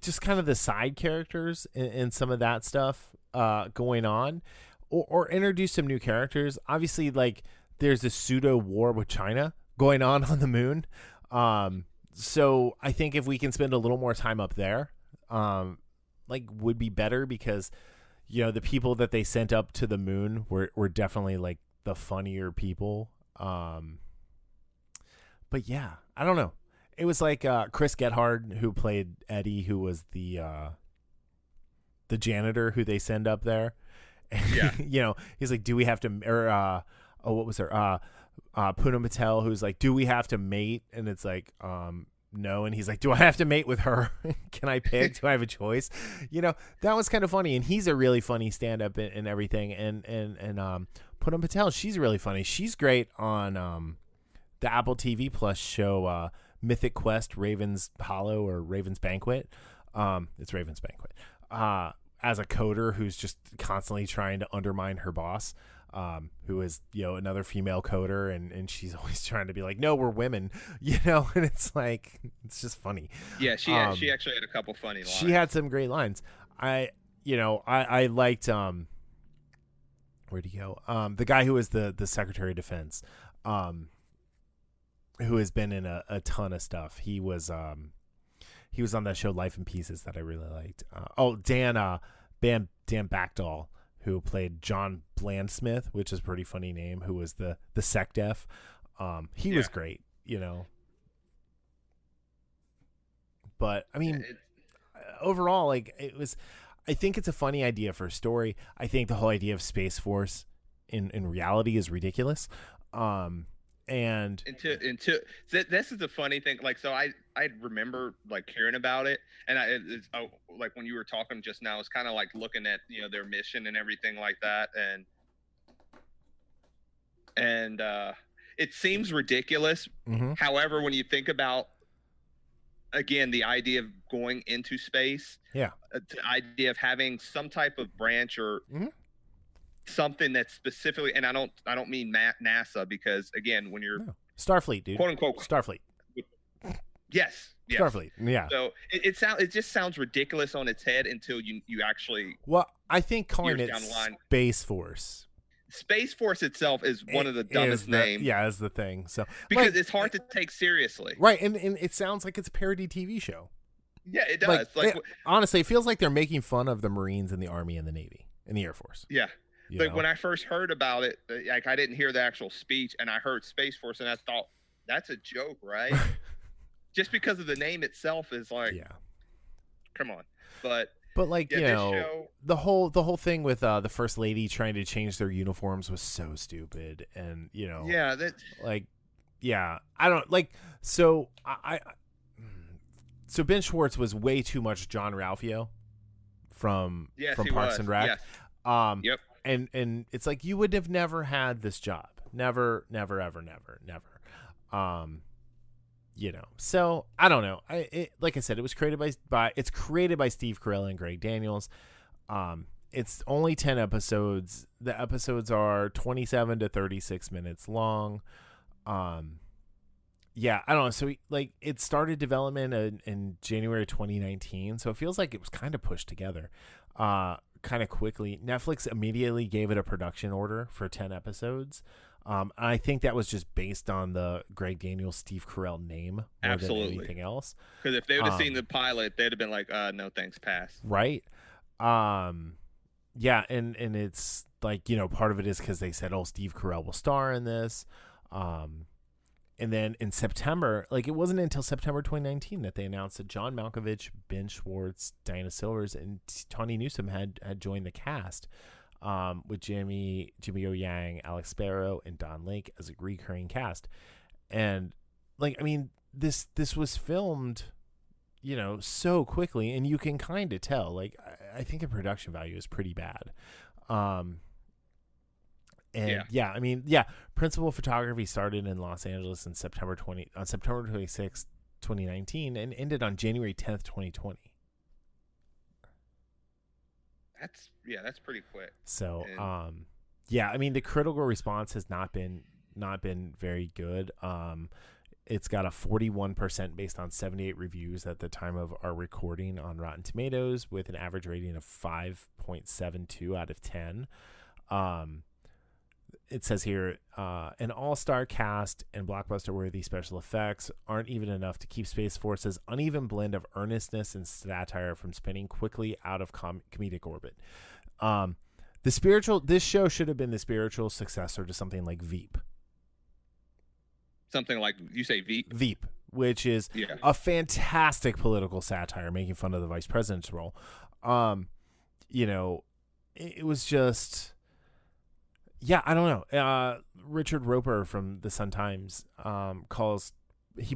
just kind of the side characters and some of that stuff going on, or introduce some new characters. Obviously, like there's a pseudo war with China going on the moon. So I think if we can spend a little more time up there, would be better, because the people that they sent up to the moon were definitely like the funnier people. But yeah, I don't know. It was like Chris Gethard, who played Eddie, who was the janitor who they send up there. Yeah. He's like, do we have to, or what was her? Poonam Patel, who's like, do we have to mate? And it's like, no. And he's like, do I have to mate with her? Can I pick? Do I have a choice? That was kind of funny. And he's a really funny stand-up and everything. And Poonam Patel, she's really funny. She's great on the Apple TV Plus show Mythic Quest, Raven's Hollow, or Raven's Banquet. It's Raven's Banquet. As a coder who's just constantly trying to undermine her boss, who is another female coder, and she's always trying to be like, no, we're women, and it's like, it's just funny. Yeah, she actually had a couple funny lines. She had some great lines. I liked where'd he go? The guy who was the Secretary of Defense, who has been in a ton of stuff. He was on that show Life in Pieces that I really liked. Dan Backdahl, who played John Blandsmith, which is a pretty funny name, who was the SecDef. He was great, But I mean, overall, like, it was, I think it's a funny idea for a story. I think the whole idea of Space Force in reality is ridiculous. And this is the funny thing. Like, so I remember like hearing about it, and like when you were talking just now, it's kind of like looking at their mission and everything like that, and it seems ridiculous. Mm-hmm. However, when you think about, again, the idea of going into space, the idea of having some type of branch or something that's specifically, and I don't mean NASA, because again, when you're Starfleet, dude, quote unquote Starfleet, yes, Starfleet, yeah. So it just sounds ridiculous on its head until you actually. Well, I think calling it Space Force. Space Force itself is one of the dumbest names. Yeah, is the thing. So because it's hard to take seriously, right? And it sounds like it's a parody TV show. Yeah, it does. Honestly, it feels like they're making fun of the Marines and the Army and the Navy and the Air Force. Yeah. Like when I first heard about it, like I didn't hear the actual speech, and I heard Space Force, and I thought, that's a joke, right? just because of the name itself is like, Yeah. come on. But like, yeah, you know, show, the whole thing with the first lady trying to change their uniforms was so stupid, and you know, yeah, that like, yeah, I don't like. So so Ben Schwartz was way too much John Ralphio from he Parks was. and Rec. Yes. Yep. And it's like you would have never had this job, never. You know, so I don't know. Like I said, it was created by Steve Carell and Greg Daniels. It's only 10 episodes. The episodes are 27 to 36 minutes long. Yeah, I don't know. So like it started development in January 2019. So it feels like it was kind of pushed together, kind of quickly. Netflix immediately gave it a production order for 10 episodes. I think that was just based on the Greg Daniels, Steve Carell name more than anything else. Because if they would have seen the pilot, they'd have been like, no thanks, pass. Right. Yeah, and it's like, you know, part of it is because they said, Steve Carell will star in this. And then in September, like it wasn't until September 2019 that they announced that John Malkovich, Ben Schwartz, Diana Silvers, and Tawny Newsome had joined the cast. With Jimmy O Yang, Alex Sparrow, and Don Lake as a recurring cast. And like, I mean, this was filmed, you know, so quickly, and you can kind of tell, like, I think the production value is pretty bad. I mean, principal photography started in Los Angeles on September 26th, 2019, and ended on January 10th, 2020. That's pretty quick. So, I mean, the critical response has not been very good. It's got a 41% based on 78 reviews at the time of our recording on Rotten Tomatoes, with an average rating of 5.72 out of 10. It says here, an all-star cast and blockbuster-worthy special effects aren't even enough to keep Space Force's uneven blend of earnestness and satire from spinning quickly out of comedic orbit. This show should have been the spiritual successor to something like Veep. Something like, you say Veep? Veep, which is a fantastic political satire making fun of the vice president's role. You know, it was just... Yeah, I don't know. Richard Roper from the Sun-Times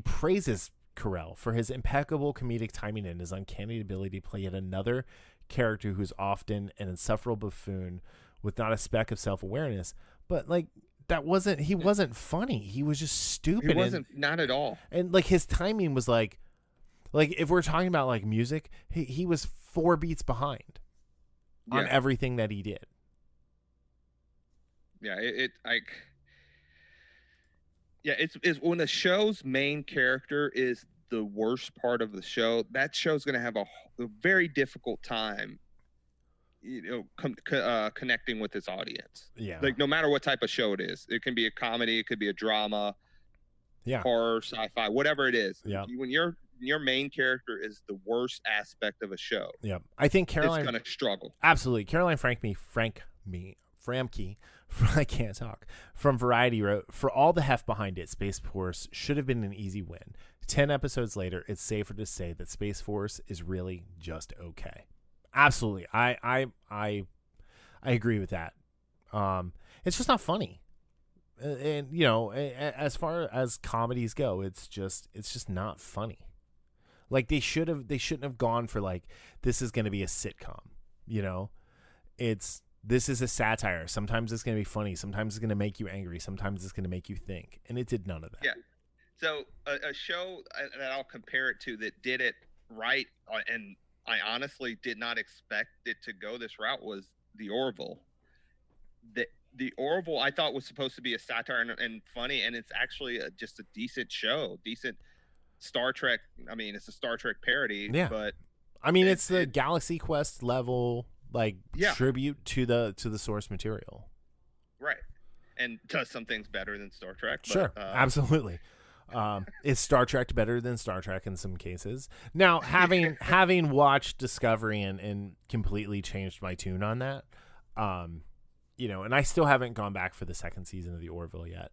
praises Carell for his impeccable comedic timing and his uncanny ability to play yet another character who's often an insufferable buffoon with not a speck of self-awareness. But like he wasn't funny. He was just stupid. He wasn't, not at all. And like his timing was like if we're talking about like music, he was 4 beats behind on everything that he did. Yeah, it's when the show's main character is the worst part of the show, that show's going to have a very difficult time, you know, connecting with its audience. Yeah. Like no matter what type of show it is, it can be a comedy, it could be a drama, horror, sci-fi, whatever it is. Yeah. When your main character is the worst aspect of a show. Yeah. I think Caroline is going to struggle. Absolutely. Caroline Framke, I can't talk, from Variety wrote, "For all the heft behind it, Space Force should have been an easy win. 10 episodes later, it's safer to say that Space Force is really just okay." Absolutely. I agree with that. It's just not funny. And you know, as far as comedies go, it's just not funny. Like they shouldn't have gone for like, this is going to be a sitcom, you know? This is a satire. Sometimes it's going to be funny. Sometimes it's going to make you angry. Sometimes it's going to make you think. And it did none of that. Yeah. So a show that I'll compare it to that did it right, and I honestly did not expect it to go this route, was The Orville. The Orville I thought was supposed to be a satire and funny, and it's actually just a decent show. Decent Star Trek. I mean, it's a Star Trek parody. Yeah. But I mean, it's the Galaxy Quest level, like tribute to the source material, right? And does some things better than Star Trek. Sure, absolutely. Is Star Trek better than Star Trek in some cases? Now, having watched Discovery and completely changed my tune on that, you know, and I still haven't gone back for the second season of The Orville yet.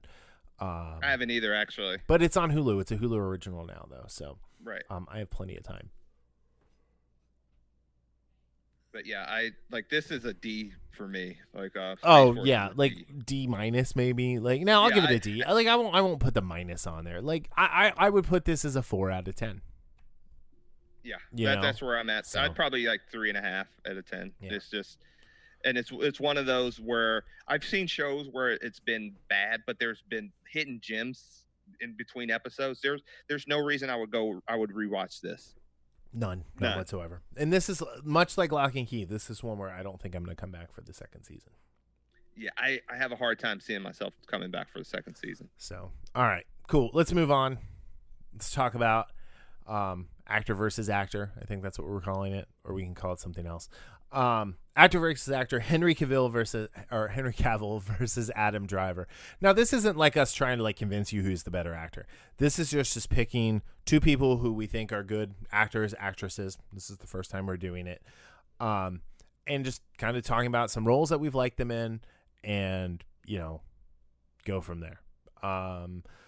I haven't either, actually. But it's on Hulu. It's a Hulu original now, though. So Right. I have plenty of time. But yeah, I like this is a D for me. Like Oh Force yeah, is a like D. D- maybe. Like no, I'll Yeah, give it a D. Like I won't put the minus on there. Like I would put this as a 4 out of 10. Yeah, that's where I'm at. So. I'd probably like 3.5 out of 10. Yeah. It's just, and it's one of those where I've seen shows where it's been bad, but there's been hidden gems in between episodes. There's no reason I would rewatch this. None whatsoever. And this is much like Lock and Key. This is one where I don't think I'm going to come back for the second season. Yeah, I have a hard time seeing myself coming back for the second season. So, all right, cool. Let's move on. Let's talk about actor versus actor. I think that's what we're calling it, or we can call it something else. Actor versus actor. Henry Cavill versus Adam Driver. Now, this isn't like us trying to like convince you who's the better actor. This is just picking two people who we think are good actors, actresses. This is the first time we're doing it, and just kind of talking about some roles that we've liked them in, and go from there.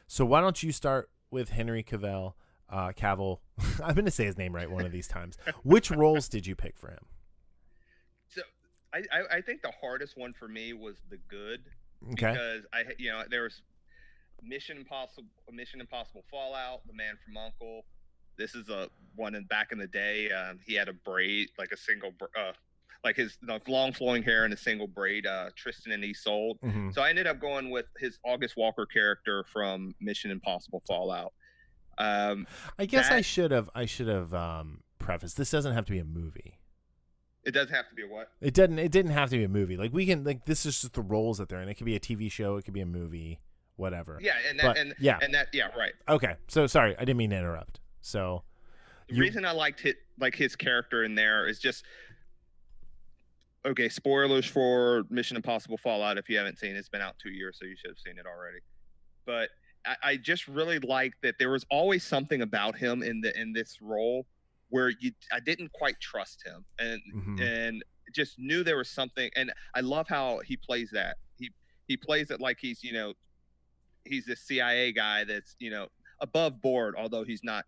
So why don't you start with Henry Cavill? Cavill. I'm going to say his name right one of these times. Which roles did you pick for him? So I think the hardest one for me was The Good. Okay. Because there was Mission Impossible Fallout, The Man from U.N.C.L.E. This is a one back in the day. He had a braid, like a single, like his long flowing hair and a single braid. Tristan and Isolde. Mm-hmm. So I ended up going with his August Walker character from Mission Impossible Fallout. I guess I should have prefaced. This doesn't have to be a movie. It doesn't have to be a what? It didn't have to be a movie. Like we can this is just the roles that they're in. It could be a TV show. It could be a movie. Whatever. Yeah, right. Okay, so sorry, I didn't mean to interrupt. So the reason I liked his character in there is just okay. Spoilers for Mission Impossible Fallout. If you haven't seen it, it's been out 2 years, so you should have seen it already. But I just really liked that there was always something about him in this role where I didn't quite trust him and just knew there was something. And I love how he plays that. He plays it like he's this CIA guy that's above board, although he's not.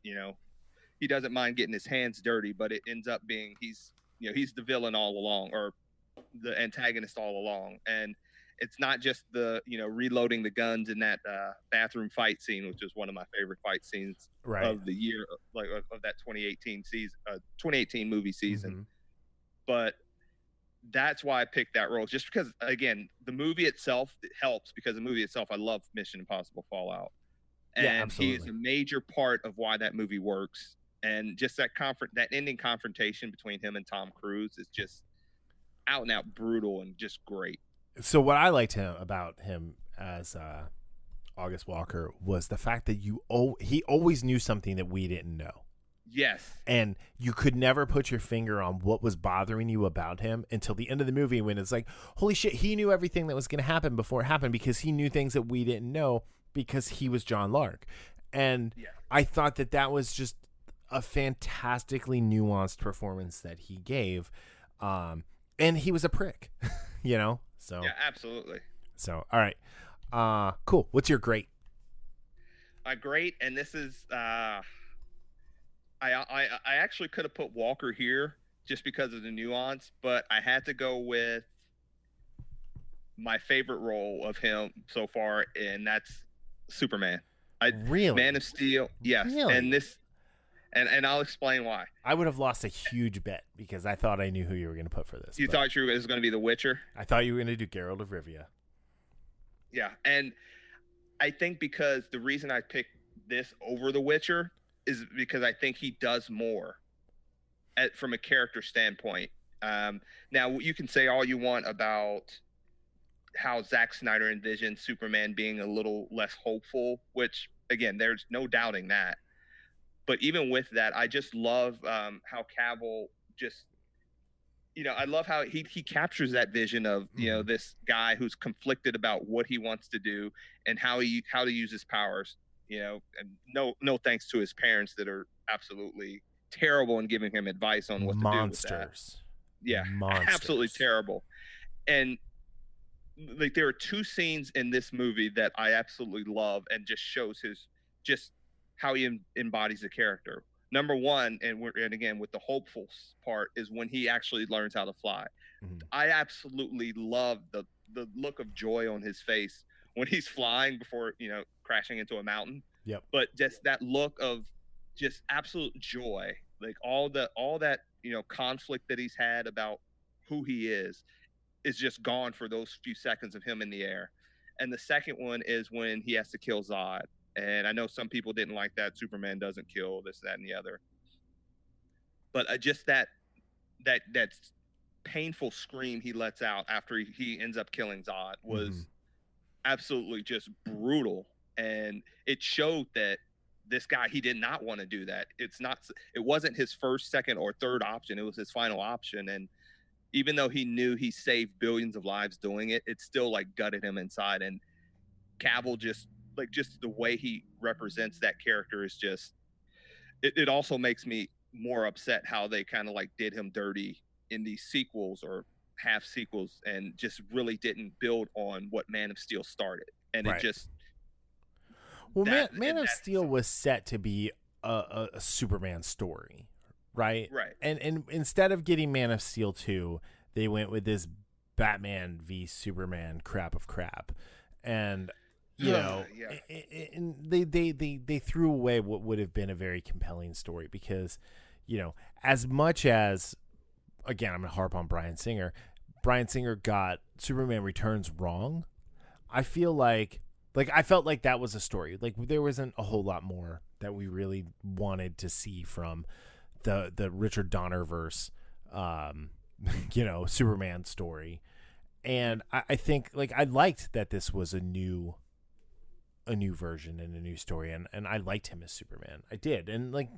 He doesn't mind getting his hands dirty, but it ends up being he's the villain all along, or the antagonist all along. And it's not just the reloading the guns in that bathroom fight scene, which is one of my favorite fight scenes of the year, like of that 2018 season, 2018 movie season. Mm-hmm. But that's why I picked that role, just because again the movie itself helps, because the movie itself, I love Mission Impossible Fallout, and he's a major part of why that movie works. And just that ending confrontation between him and Tom Cruise is just out and out brutal and just great. So what I liked about him as August Walker was the fact that he always knew something that we didn't know. Yes. And you could never put your finger on what was bothering you about him until the end of the movie, when it's like, holy shit, he knew everything that was going to happen before it happened, because he knew things that we didn't know, because he was John Lark. And I thought that was just a fantastically nuanced performance that he gave. And he was a prick, So yeah, absolutely. So all right, cool. What's your great? Great, and this is I actually could have put Walker here just because of the nuance, but I had to go with my favorite role of him so far, and that's Superman. Really? Man of Steel. Yes. Really? And this, and I'll explain why. I would have lost a huge bet because I thought I knew who you were going to put for this. You thought it was going to be The Witcher? I thought you were going to do Geralt of Rivia. Yeah, and I think because the reason I picked this over The Witcher is because I think he does more from a character standpoint. Now, you can say all you want about how Zack Snyder envisioned Superman being a little less hopeful, which, again, there's no doubting that. But even with that, I just love how Cavill just, I love how he captures that vision of, this guy who's conflicted about what he wants to do and how to use his powers, and no thanks to his parents that are absolutely terrible in giving him advice on what to do with that. Yeah, Monsters. Absolutely terrible. And like there are two scenes in this movie that I absolutely love and just shows his just how he embodies the character. Number one, and again with the hopeful part, is when he actually learns how to fly. Mhm. I absolutely love the look of joy on his face when he's flying before crashing into a mountain. Yep. But just that look of just absolute joy, like all that conflict that he's had about who he is just gone for those few seconds of him in the air. And the second one is when he has to kill Zod. And I know some people didn't like that. Superman doesn't kill this, that, and the other. But just that painful scream he lets out after he ends up killing Zod was absolutely just brutal. And it showed that this guy, he did not want to do that. It wasn't his first, second, or third option. It was his final option. And even though he knew he saved billions of lives doing it, it still like gutted him inside. And Cavill just the way he represents that character is just, it also makes me more upset how they kind of like did him dirty in these sequels or half sequels and just really didn't build on what Man of Steel started. And Right. it just, well, Man of Steel was set to be a Superman story, right? Right. And instead of getting Man of Steel 2, they went with this Batman v Superman crap of crap. And and they threw away what would have been a very compelling story because, as much as, again, I'm going to harp on Bryan Singer got Superman Returns wrong. I feel like I felt like that was a story. Like there wasn't a whole lot more that we really wanted to see from the Richard Donner-verse, Superman story. And I think like I liked that this was a new version and a new story, and I liked him as Superman. I did. And like,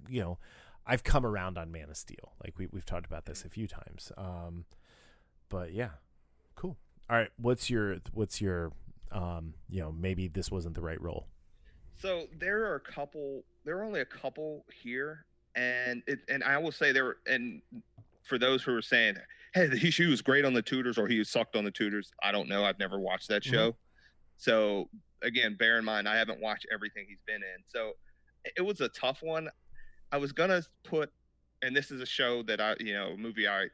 I've come around on Man of Steel. Like we've talked about this a few times. But yeah, cool. All right. What's your maybe this wasn't the right role. So there are only a couple here. And I will say and for those who are saying, hey, he was great on the Tudors or he sucked on the Tudors, I don't know. I've never watched that show. Mm-hmm. So again, bear in mind, I haven't watched everything he's been in. So it was a tough one. I was going to put, and this is a show that a movie I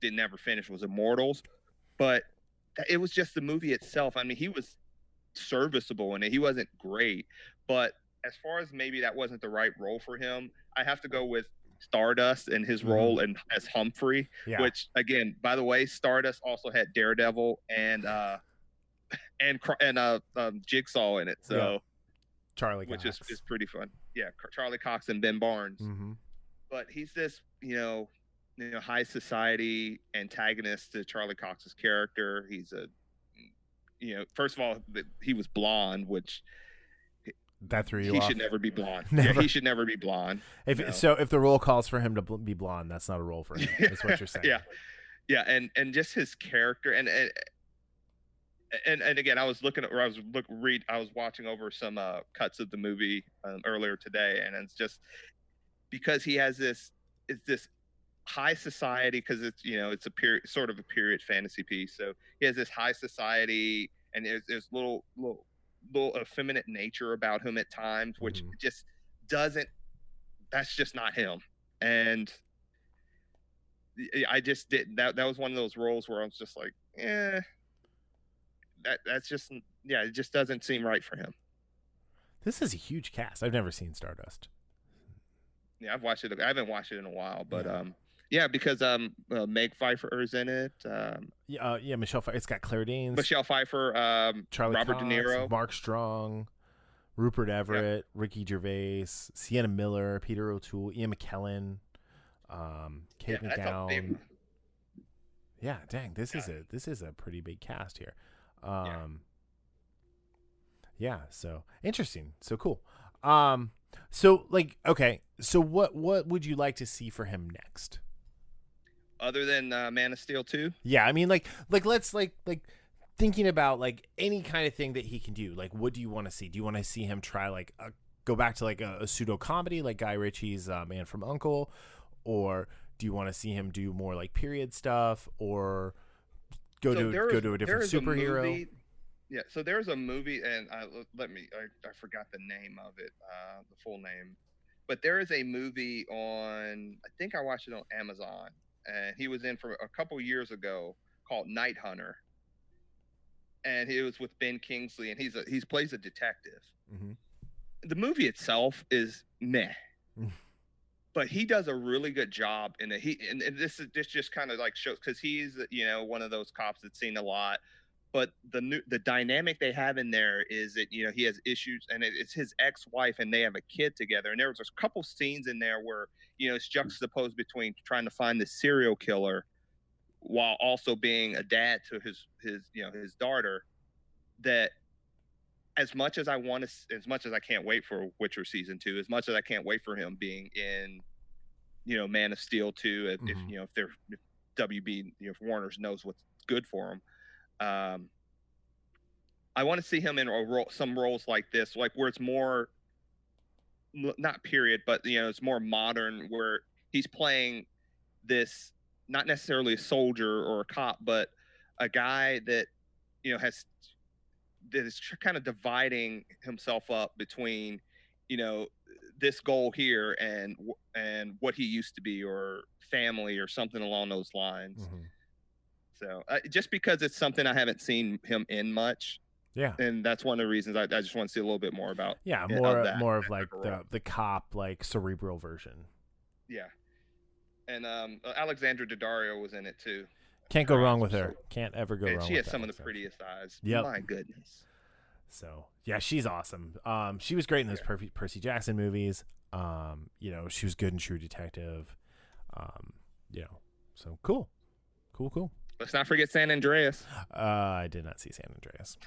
did never finish, was Immortals, but it was just the movie itself. I mean, he was serviceable and he wasn't great, but as far as maybe that wasn't the right role for him, I have to go with Stardust and his role as Humphrey, which again, by the way, Stardust also had Daredevil and Jigsaw in it, so Charlie Cox. Which is pretty fun. Yeah, Charlie Cox and Ben Barnes. But he's this high society antagonist to Charlie Cox's character. He's first of all, he was blonde, which that threw you off. He should never be blonde. Yeah, he should never be blonde. If the role calls for him to be blonde, that's not a role for him. That's what you're saying. Yeah, and just his character and again, I was watching over some cuts of the movie earlier today, and it's just because he has this high society, because it's a period, sort of a period fantasy piece. So he has this high society, and there's little effeminate nature about him at times, which just doesn't. That's just not him, and I just didn't. That was one of those roles where I was just like, that's just, it just doesn't seem right for him. This is a huge cast. I've never seen Stardust. Yeah, I've watched it. I haven't watched it in a while, but because Meg Pfeiffer is in it. Michelle Pfeiffer. It's got Claire Danes, Michelle Pfeiffer, Charlie Robert Cox, De Niro, Mark Strong, Rupert Everett, Ricky Gervais, Sienna Miller, Peter O'Toole, Ian McKellen, Kate McGowan. Yeah, dang, this is a pretty big cast here. So interesting. So cool. So like, okay, so what would you like to see for him next? Other than Man of Steel 2? Yeah, I mean, like let's like thinking about like any kind of thing that he can do. Like, what do you want to see? Do you want to see him try like go back to like a pseudo comedy like Guy Ritchie's Man from U.N.C.L.E., or do you want to see him do more like period stuff, or go So to a different superhero. Yeah, so there's a movie, and I forgot the name of it, the full name, but there is a movie on, I think I watched it on Amazon, and he was in for a couple years ago, called Night Hunter, and he was with Ben Kingsley, and he's plays a detective. Mm-hmm. The movie itself is meh, but he does a really good job in it. And this just kind of like shows, because he's one of those cops that's seen a lot. But the dynamic they have in there is that he has issues, and it's his ex-wife, and they have a kid together. And there was a couple scenes in there where it's juxtaposed between trying to find the serial killer while also being a dad to his daughter. That as much as I can't wait for Witcher season 2, as much as I can't wait for him being in Man of Steel 2, if WB, if Warner's knows what's good for him. I want to see him in some roles like this, like where it's more not period, but it's more modern, where he's playing this, not necessarily a soldier or a cop, but a guy that that is kind of dividing himself up between this goal here and what he used to be, or family, or something along those lines. Mm-hmm. So just because it's something I haven't seen him in much, and that's one of the reasons I just want to see a little bit more about. Yeah, more of like the cop, like cerebral version. Yeah, and Alexandra Daddario was in it too. Can't go wrong with her. Can't ever go wrong. She has some of the prettiest eyes. Yep. My goodness. So yeah, she's awesome. She was great in those Percy Jackson movies. She was good in True Detective. So cool. Let's not forget San Andreas. I did not see San Andreas.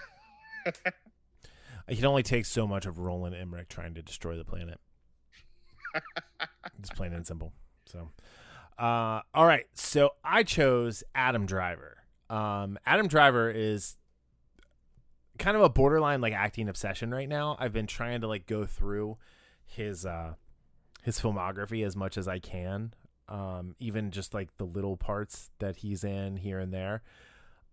It only takes so much of Roland Emmerich trying to destroy the planet. Just plain and simple. So, all right. So I chose Adam Driver. Adam Driver is kind of a borderline like acting obsession right now. I've been trying to like go through his filmography as much as I can. Even just like the little parts that he's in here and there.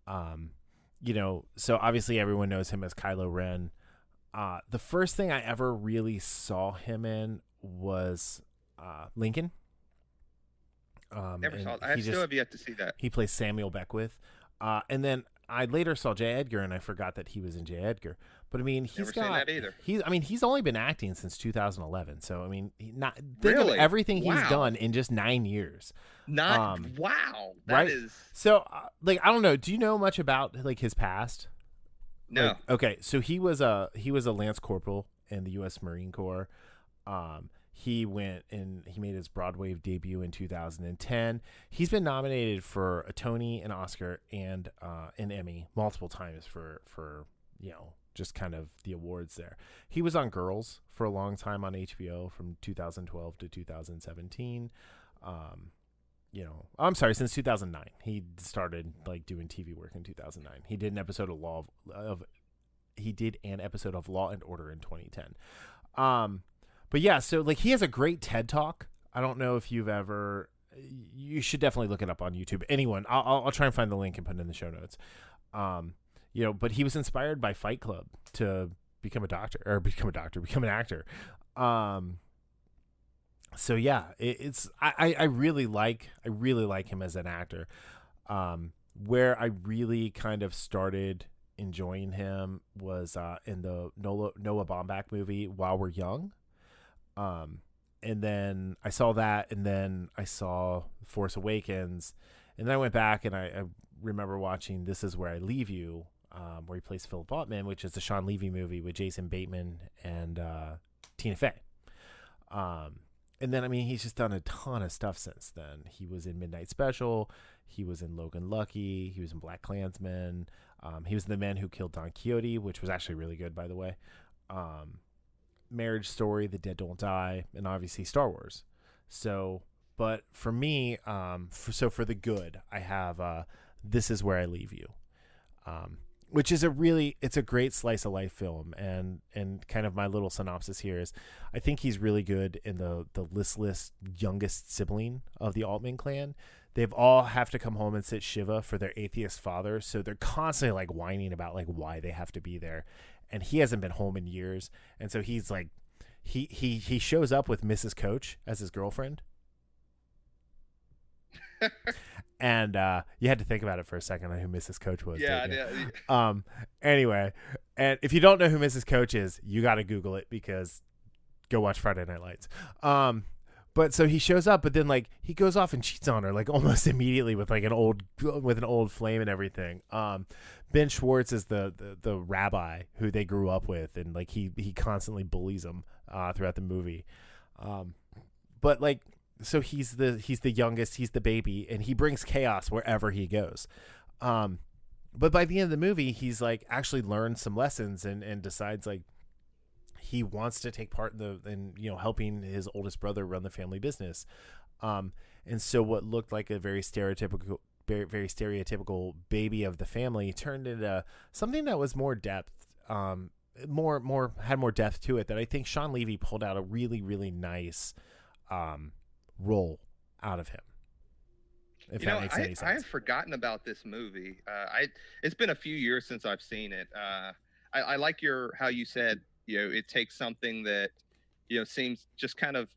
So obviously everyone knows him as Kylo Ren. The first thing I ever really saw him in was Lincoln. Never saw. I still have yet to see that. He plays Samuel Beckwith. And then I later saw J. Edgar, and I forgot that he was in J. Edgar. But I mean, Never seen that either. He's only been acting since 2011. So I mean, think really? of everything he's done in just 9 years. Wow, that right? is. So I don't know. Do you know much about like his past? No. Okay, so he was a lance corporal in the U.S. Marine Corps. He went and he made his Broadway debut in 2010. He's been nominated for a Tony, an Oscar, and an Emmy multiple times for just kind of the awards there. He was on Girls for a long time on HBO from 2012 to 2017. I'm sorry, since 2009. He started like doing TV work in 2009. He did an episode of Law and Order in 2010. But yeah, so like he has a great TED Talk. I don't know if you should definitely look it up on YouTube. Anyone, I'll try and find the link and put it in the show notes. But he was inspired by Fight Club to become an actor. So yeah, I really like him as an actor. Where I really kind of started enjoying him was in the Noah Baumbach movie While We're Young. And then I saw that, and then I saw Force Awakens, and then I went back and I remember watching This Is Where I Leave You, where he plays Philip Altman, which is the Sean Levy movie with Jason Bateman and Tina Fey. And then, I mean, he's just done a ton of stuff since then. He was in Midnight Special. He was in Logan Lucky. He was in Black Klansman. He was the man who killed Don Quixote, which was actually really good, by the way. Marriage Story, The Dead Don't Die, and obviously Star Wars. So, but for me, for the good, I have This Is Where I Leave You, which is it's a great slice of life film. And kind of my little synopsis here is, I think he's really good in the listless youngest sibling of the Altman clan they've all have to come home and sit Shiva for their atheist father. So they're constantly like whining about like why they have to be there. And he hasn't been home in years. And so he's like, he shows up with Mrs. Coach as his girlfriend. And you had to think about it for a second on who Mrs. Coach was. Yeah. Anyway, and if you don't know who Mrs. Coach is, you got to Google it, because go watch Friday Night Lights. But so he shows up, but then like he goes off and cheats on her like almost immediately with like an old flame and everything. Ben Schwartz is the rabbi who they grew up with, and like he constantly bullies him throughout the movie. But like, so he's the youngest, he's the baby, and he brings chaos wherever he goes. But by the end of the movie, he's like actually learned some lessons and decides like he wants to take part in helping his oldest brother run the family business. And so what looked like a very stereotypical baby of the family turned into something that was more depth, had more depth to it, that I think Sean Levy pulled out a really, really nice role out of him. If that makes any sense. I had forgotten about this movie. It's been a few years since I've seen it. I like how you said, it takes something that, seems just kind of,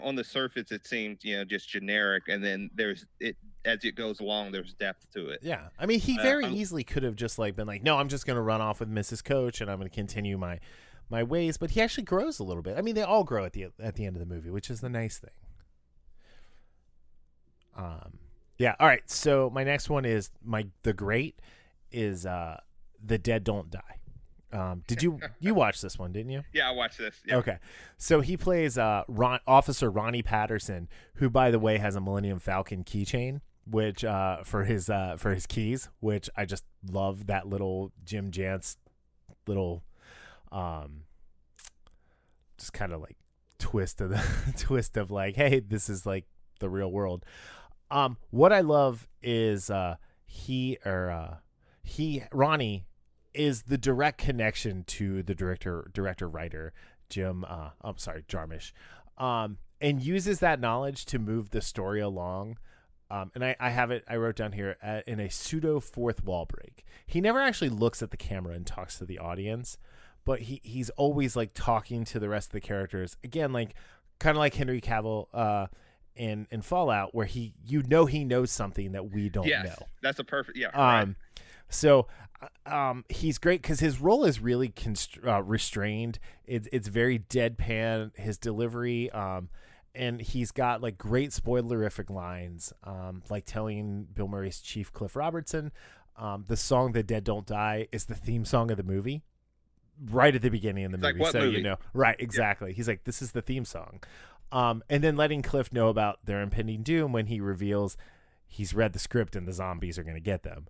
on the surface, it seems, just generic. And then as it goes along, there's depth to it. Yeah. I mean, he very easily could have just like been like, no, I'm just going to run off with Mrs. Coach and I'm going to continue my ways. But he actually grows a little bit. I mean, they all grow at the end of the movie, which is the nice thing. Yeah. All right. So my next one is The Great is The Dead Don't Die. Did you watch this one, didn't you? Yeah, I watched this. Yeah. Okay. So he plays Officer Ronnie Patterson, who, by the way, has a Millennium Falcon keychain, which for his keys, which I just love that little Jim Jantz little just kind of like twist of like, hey, this is like the real world. What I love is Ronnie is the direct connection to the director writer Jim Jarmusch, and uses that knowledge to move the story along. And I wrote down here in a pseudo fourth wall break. He never actually looks at the camera and talks to the audience, but he's always like talking to the rest of the characters again, like kind of like Henry Cavill in Fallout, where he knows something that we don't know. That's a perfect right. So he's great because his role is really restrained. It's very deadpan, his delivery, and he's got like great spoilerific lines, like telling Bill Murray's Chief Cliff Robertson the song "The Dead Don't Die" is the theme song of the movie right at the beginning of the movie. Like, what movie? Right, exactly. Yeah. He's like, this is the theme song. And then letting Cliff know about their impending doom when he reveals he's read the script and the zombies are going to get them,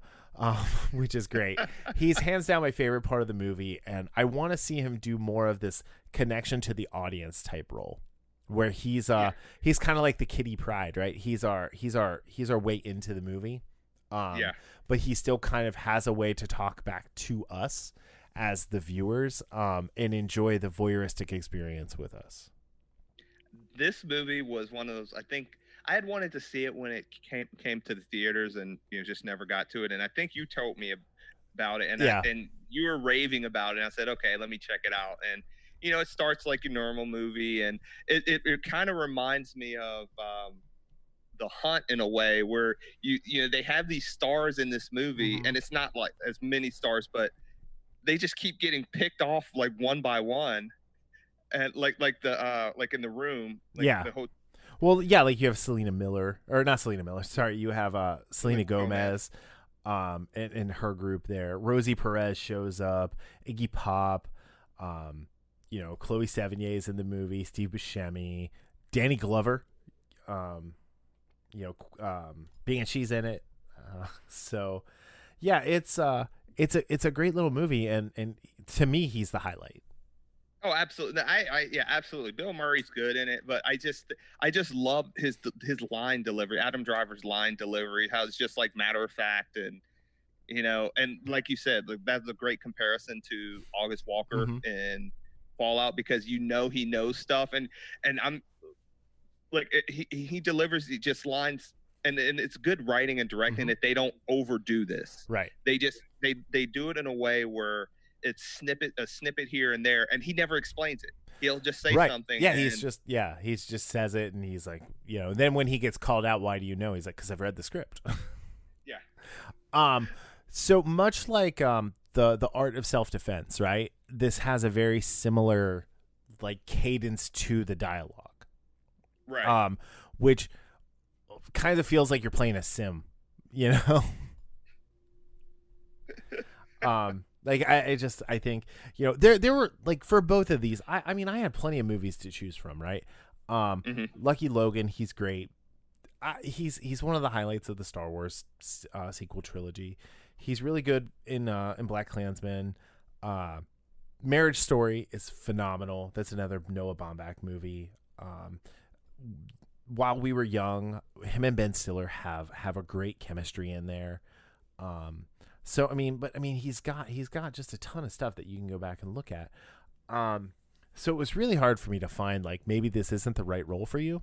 which is great. He's hands down my favorite part of the movie, and I want to see him do more of this connection to the audience type role, where he's kind of like the Kitty Pryde, right? He's our way into the movie, but he still kind of has a way to talk back to us as the viewers, and enjoy the voyeuristic experience with us. This movie was one of those, I think I had wanted to see it when it came to the theaters, and just never got to it. And I think you told me about it, and and you were raving about it. And I said, okay, let me check it out. And it starts like a normal movie, and it kind of reminds me of The Hunt in a way, where they have these stars in this movie, and it's not like as many stars, but they just keep getting picked off like one by one, and like in the room, like the whole. Well, yeah, like you have Selena Miller, or not Selena Miller. Sorry, you have Selena Gomez, and her group there. Rosie Perez shows up. Iggy Pop, Chloe Sevigny is in the movie. Steve Buscemi, Danny Glover, being and she's in it. So, yeah, it's a great little movie, and to me, he's the highlight. Oh, absolutely. Absolutely. Bill Murray's good in it, but I just love his line delivery, Adam Driver's line delivery, how it's just like matter of fact, and and like you said, that's a great comparison to August Walker in Fallout, because he knows stuff, and I'm like, he delivers just lines and it's good writing and directing that they don't overdo this. Right. They just they do it in a way where it's a snippet here and there, and he never explains it. He'll just say something. Yeah, he's just says it, and he's like, then when he gets called out, why do you know? He's like, because I've read the script. Yeah. So much like the art of self-defense, right? This has a very similar like cadence to the dialogue. Right. Which kind of feels like you're playing a sim, Like I think there were like for both of these I mean I had plenty of movies to choose from, right? Lucky Logan, he's great. He's one of the highlights of the Star Wars sequel trilogy. He's really good in Black Klansman. Marriage Story is phenomenal. That's another Noah Baumbach movie. While We Were Young, him and Ben Stiller have a great chemistry in there. So I mean he's got just a ton of stuff that you can go back and look at. So it was really hard for me to find like maybe this isn't the right role for you.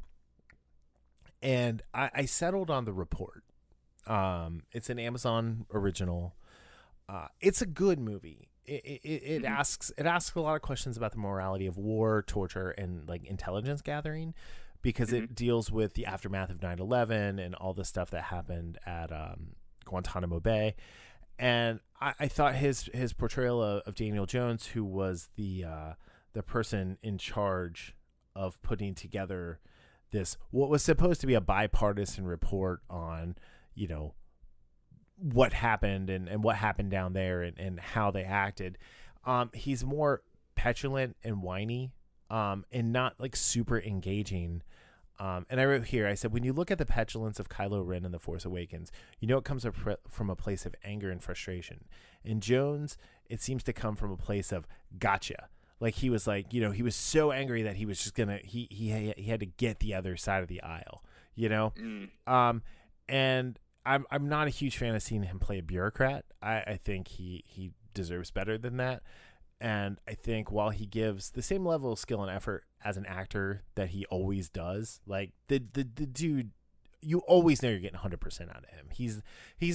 And I settled on The Report. It's an Amazon original. It's a good movie. It asks a lot of questions about the morality of war, torture, and like intelligence gathering, because it deals with the aftermath of 9/11 and all the stuff that happened at Guantanamo Bay. And I thought his portrayal of Daniel Jones, who was the person in charge of putting together this what was supposed to be a bipartisan report on what happened and what happened down there and how they acted. He's more petulant and whiny and not like super engaging. And I wrote here, I said, when you look at the petulance of Kylo Ren in The Force Awakens, it comes from a place of anger and frustration. In Jones, it seems to come from a place of gotcha. Like he was like, he was so angry that he was just gonna he had to get the other side of the aisle, and I'm not a huge fan of seeing him play a bureaucrat. I think he deserves better than that. And I think while he gives the same level of skill and effort as an actor that he always does, like the dude, you always know you're getting 100% out of him. He's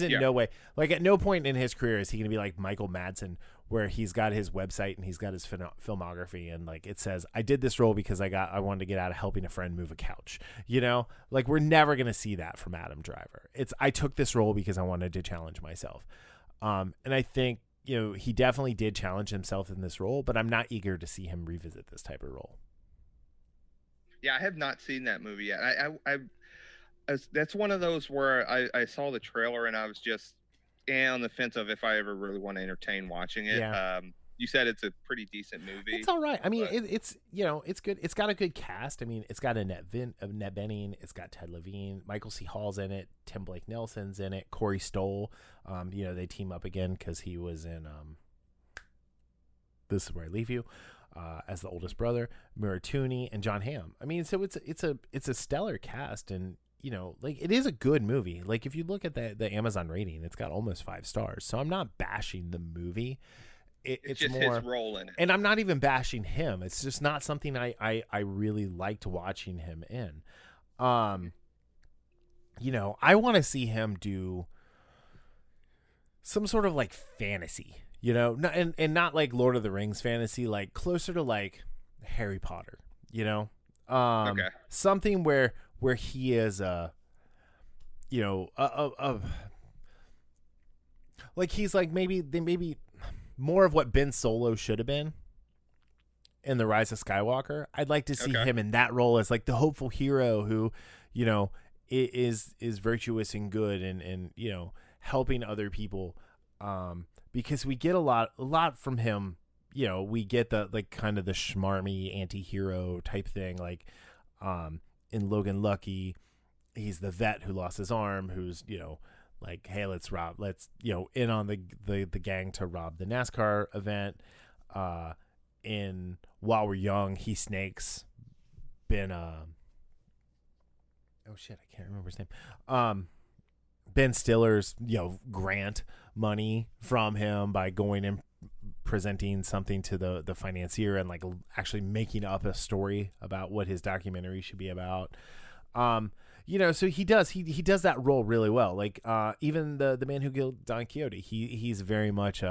in no way, like at no point in his career is he going to be like Michael Madsen, where he's got his website and he's got his filmography and like it says, I did this role because I wanted to get out of helping a friend move a couch. Like we're never going to see that from Adam Driver. It's I took this role because I wanted to challenge myself. And I think he definitely did challenge himself in this role, but I'm not eager to see him revisit this type of role. Yeah, I have not seen that movie yet. That's one of those where I saw the trailer and I was just on the fence of if I ever really want to entertain watching it. Yeah. You said it's a pretty decent movie. It's all right. I mean, it's it's good. It's got a good cast. I mean, it's got Annette Bening. It's got Ted Levine. Michael C. Hall's in it. Tim Blake Nelson's in it. Corey Stoll. They team up again because he was in This Is Where I Leave You as the oldest brother. Mira Tooney and John Hamm. I mean, so it's a stellar cast, and like it is a good movie. Like if you look at the Amazon rating, it's got almost 5 stars. So I'm not bashing the movie. It's just more his role in it. And I'm not even bashing him. It's just not something I really liked watching him in. I want to see him do some sort of like fantasy, and not like Lord of the Rings fantasy, like closer to like Harry Potter, okay. Something where he is like he's like maybe more of what Ben Solo should have been in The Rise of Skywalker. I'd like to see him in that role as like the hopeful hero who, is virtuous and good and helping other people. Because we get a lot from him. We get the like kind of the schmarmy anti-hero type thing. Like in Logan Lucky, he's the vet who lost his arm, who's, like, hey, let's in on the gang to rob the NASCAR event. In While We're Young, he snakes Ben I can't remember his name. Ben Stiller's grant money from him by going and presenting something to the financier and like actually making up a story about what his documentary should be about. So he does that role really well. Like even the man who killed Don Quixote, he's very much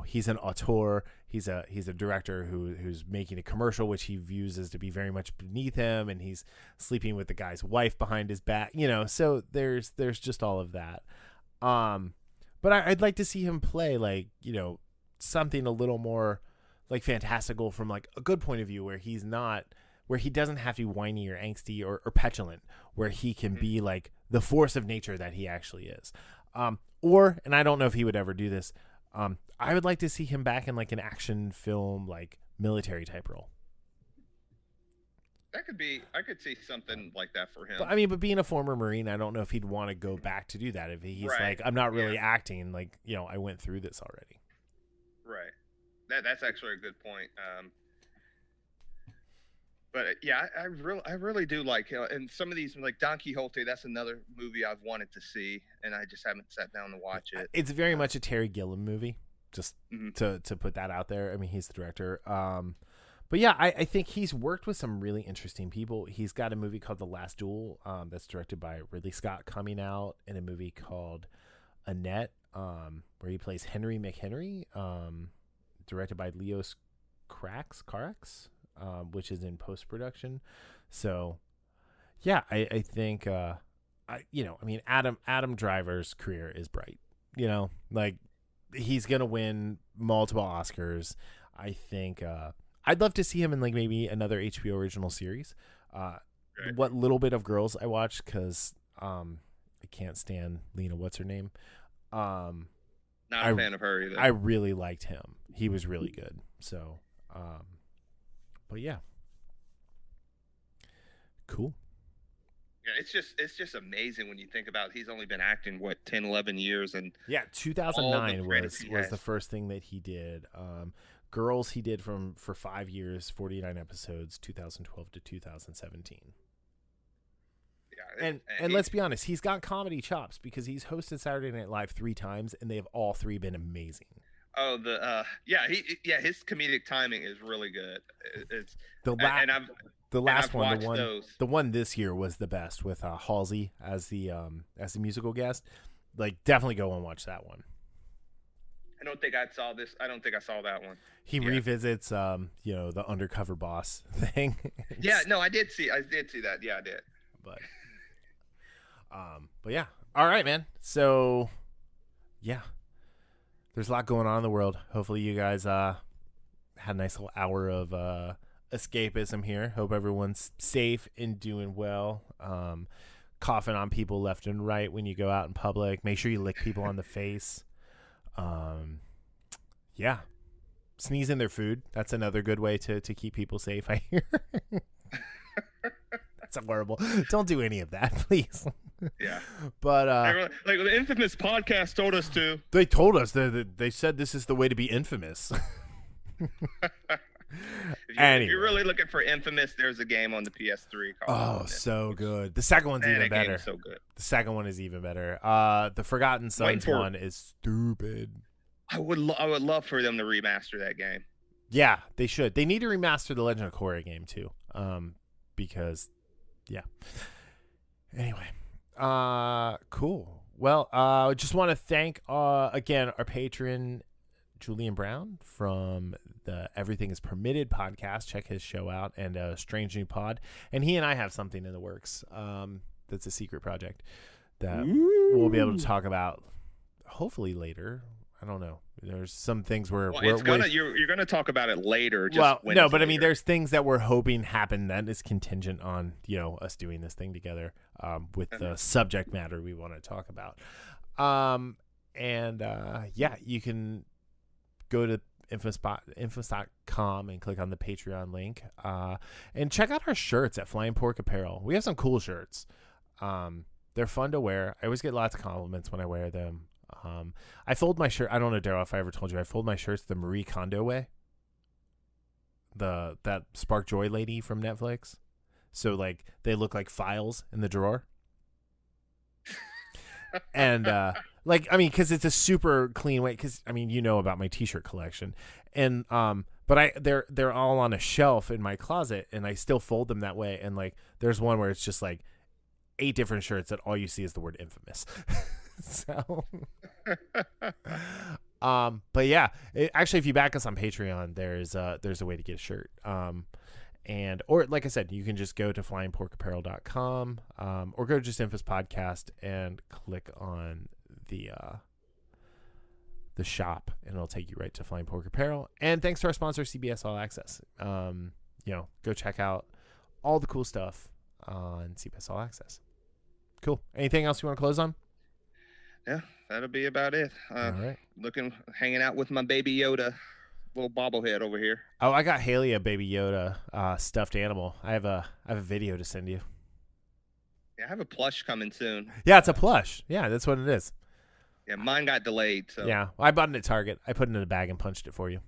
he's an auteur. He's a director who's making a commercial which he views as to be very much beneath him, and he's sleeping with the guy's wife behind his back. So there's just all of that. But I'd like to see him play like something a little more like fantastical from like a good point of view, where he doesn't have to be whiny or angsty or petulant, where he can be like the force of nature that he actually is. And I don't know if he would ever do this. I would like to see him back in like an action film, like military type role. I could see something like that for him. But being a former Marine, I don't know if he'd want to go back to do that. If he's like, I'm not really acting, like, I went through this already. Right. That's actually a good point. But yeah, I really do like, and some of these, like Don Quixote, that's another movie I've wanted to see, and I just haven't sat down to watch it. It's very much a Terry Gilliam movie, just to put that out there. I mean, he's the director. But yeah, I think he's worked with some really interesting people. He's got a movie called The Last Duel that's directed by Ridley Scott coming out, and a movie called Annette, where he plays Henry McHenry, directed by Leos Carax, which is in post-production. So yeah, I think Adam Driver's career is bright. Like he's gonna win multiple Oscars. I think I'd love to see him in like maybe another HBO original series. What little bit of Girls I watched, because I can't stand Lena, what's her name? Not a fan of her either. I really liked him. He was really good. So but yeah, cool. Yeah, it's just amazing when you think about he's only been acting 10, 11 years, and 2009 was the first thing that he did. Girls he did for 5 years, 49 episodes, 2012 to 2017. Yeah, and let's be honest, he's got comedy chops because he's hosted Saturday Night Live 3 times, and they've all 3 been amazing. Oh, his comedic timing is really good. It's the last one, the one this year was the best with Halsey as the musical guest. Like, definitely go and watch that one. I don't think I saw this. I don't think I saw that one. He revisits the undercover boss thing. Yeah, no, I did see that. Yeah, I did. But yeah. All right, man. So yeah. There's a lot going on in the world. Hopefully you guys had a nice little hour of escapism here. Hope everyone's safe and doing well. Coughing on people left and right when you go out in public. Make sure you lick people on the face. Yeah. Sneeze in their food. That's another good way to keep people safe, I hear. That's horrible. Don't do any of that, please. Yeah. But like the infamous podcast told us to. They told us they said this is the way to be infamous. If you're really looking for Infamous, there's a game on the PS3 called so good. The second one's even better. So good. The second one is even better. The Forgotten Sons one is stupid. I would love for them to remaster that game. Yeah, they should. They need to remaster the Legend of Korra game too. Because yeah. Anyway. Cool. Well, I just want to thank again our patron Julian Brown from the Everything is Permitted podcast. Check his show out, and Strange New Pod. And he and I have something in the works. That's a secret project that we'll be able to talk about hopefully later. I don't know. There's some things where you're gonna talk about it later. There's things that we're hoping happen that is contingent on us doing this thing together with the subject matter we want to talk about. You can go to infamous.com and click on the Patreon link and check out our shirts at Flying Pork Apparel. We have some cool shirts. They're fun to wear. I always get lots of compliments when I wear them. I fold my shirt. I don't know, Darryl, if I ever told you, I fold my shirts the Marie Kondo way. That Spark Joy lady from Netflix. So like they look like files in the drawer. And because it's a super clean way. Because about my T-shirt collection, and but they're all on a shelf in my closet, and I still fold them that way. And like there's one where it's just like 8 different shirts that all you see is the word infamous. So, but yeah, actually, if you back us on Patreon, there's a way to get a shirt. Or like I said, you can just go to flyingporkapparel.com, or go to just Infamous Podcast and click on the shop, and it'll take you right to Flying Pork Apparel. And thanks to our sponsor, CBS All Access. Go check out all the cool stuff on CBS All Access. Cool. Anything else you want to close on? Yeah, that'll be about it. All right. Hanging out with my baby Yoda, little bobblehead over here. Oh, I got Haley a baby Yoda stuffed animal. I have a video to send you. Yeah, I have a plush coming soon. Yeah, it's a plush. Yeah, that's what it is. Yeah, mine got delayed. So yeah, I bought it at Target. I put it in a bag and punched it for you.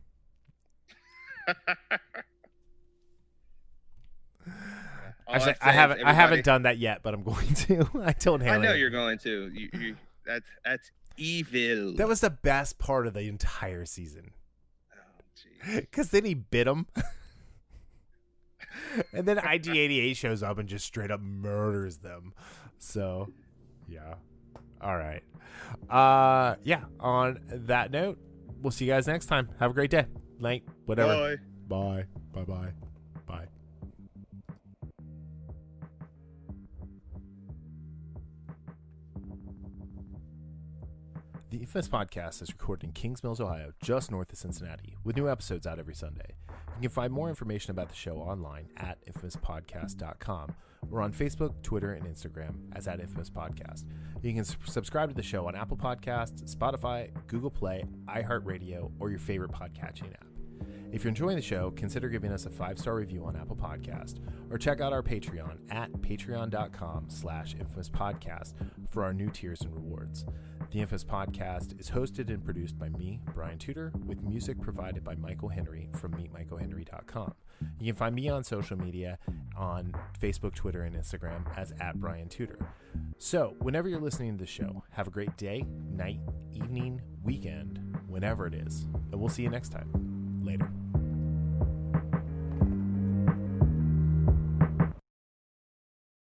Actually, I haven't done that yet, but I'm going to. I told Haley. I know you're going to. That's evil. That was the best part of the entire season. Oh, jeez. Because then he bit him. And then IG-88 shows up and just straight up murders them. So, yeah. All right. Yeah, on that note, we'll see you guys next time. Have a great day. Night. Whatever. Bye. Bye. Bye. Bye. The Infamous Podcast is recorded in Kings Mills, Ohio, just north of Cincinnati, with new episodes out every Sunday. You can find more information about the show online at infamouspodcast.com or on Facebook, Twitter, and Instagram as at Infamous Podcast. You can subscribe to the show on Apple Podcasts, Spotify, Google Play, iHeartRadio, or your favorite podcatching app. If you're enjoying the show, consider giving us a 5-star review on Apple Podcast, or check out our Patreon at patreon.com/infamouspodcast for our new tiers and rewards. The Infamous Podcast is hosted and produced by me, Brian Tudor, with music provided by Michael Henry from meetmichaelhenry.com. You can find me on social media on Facebook, Twitter, and Instagram as at Brian Tudor. So, whenever you're listening to the show, have a great day, night, evening, weekend, whenever it is, and we'll see you next time. Later.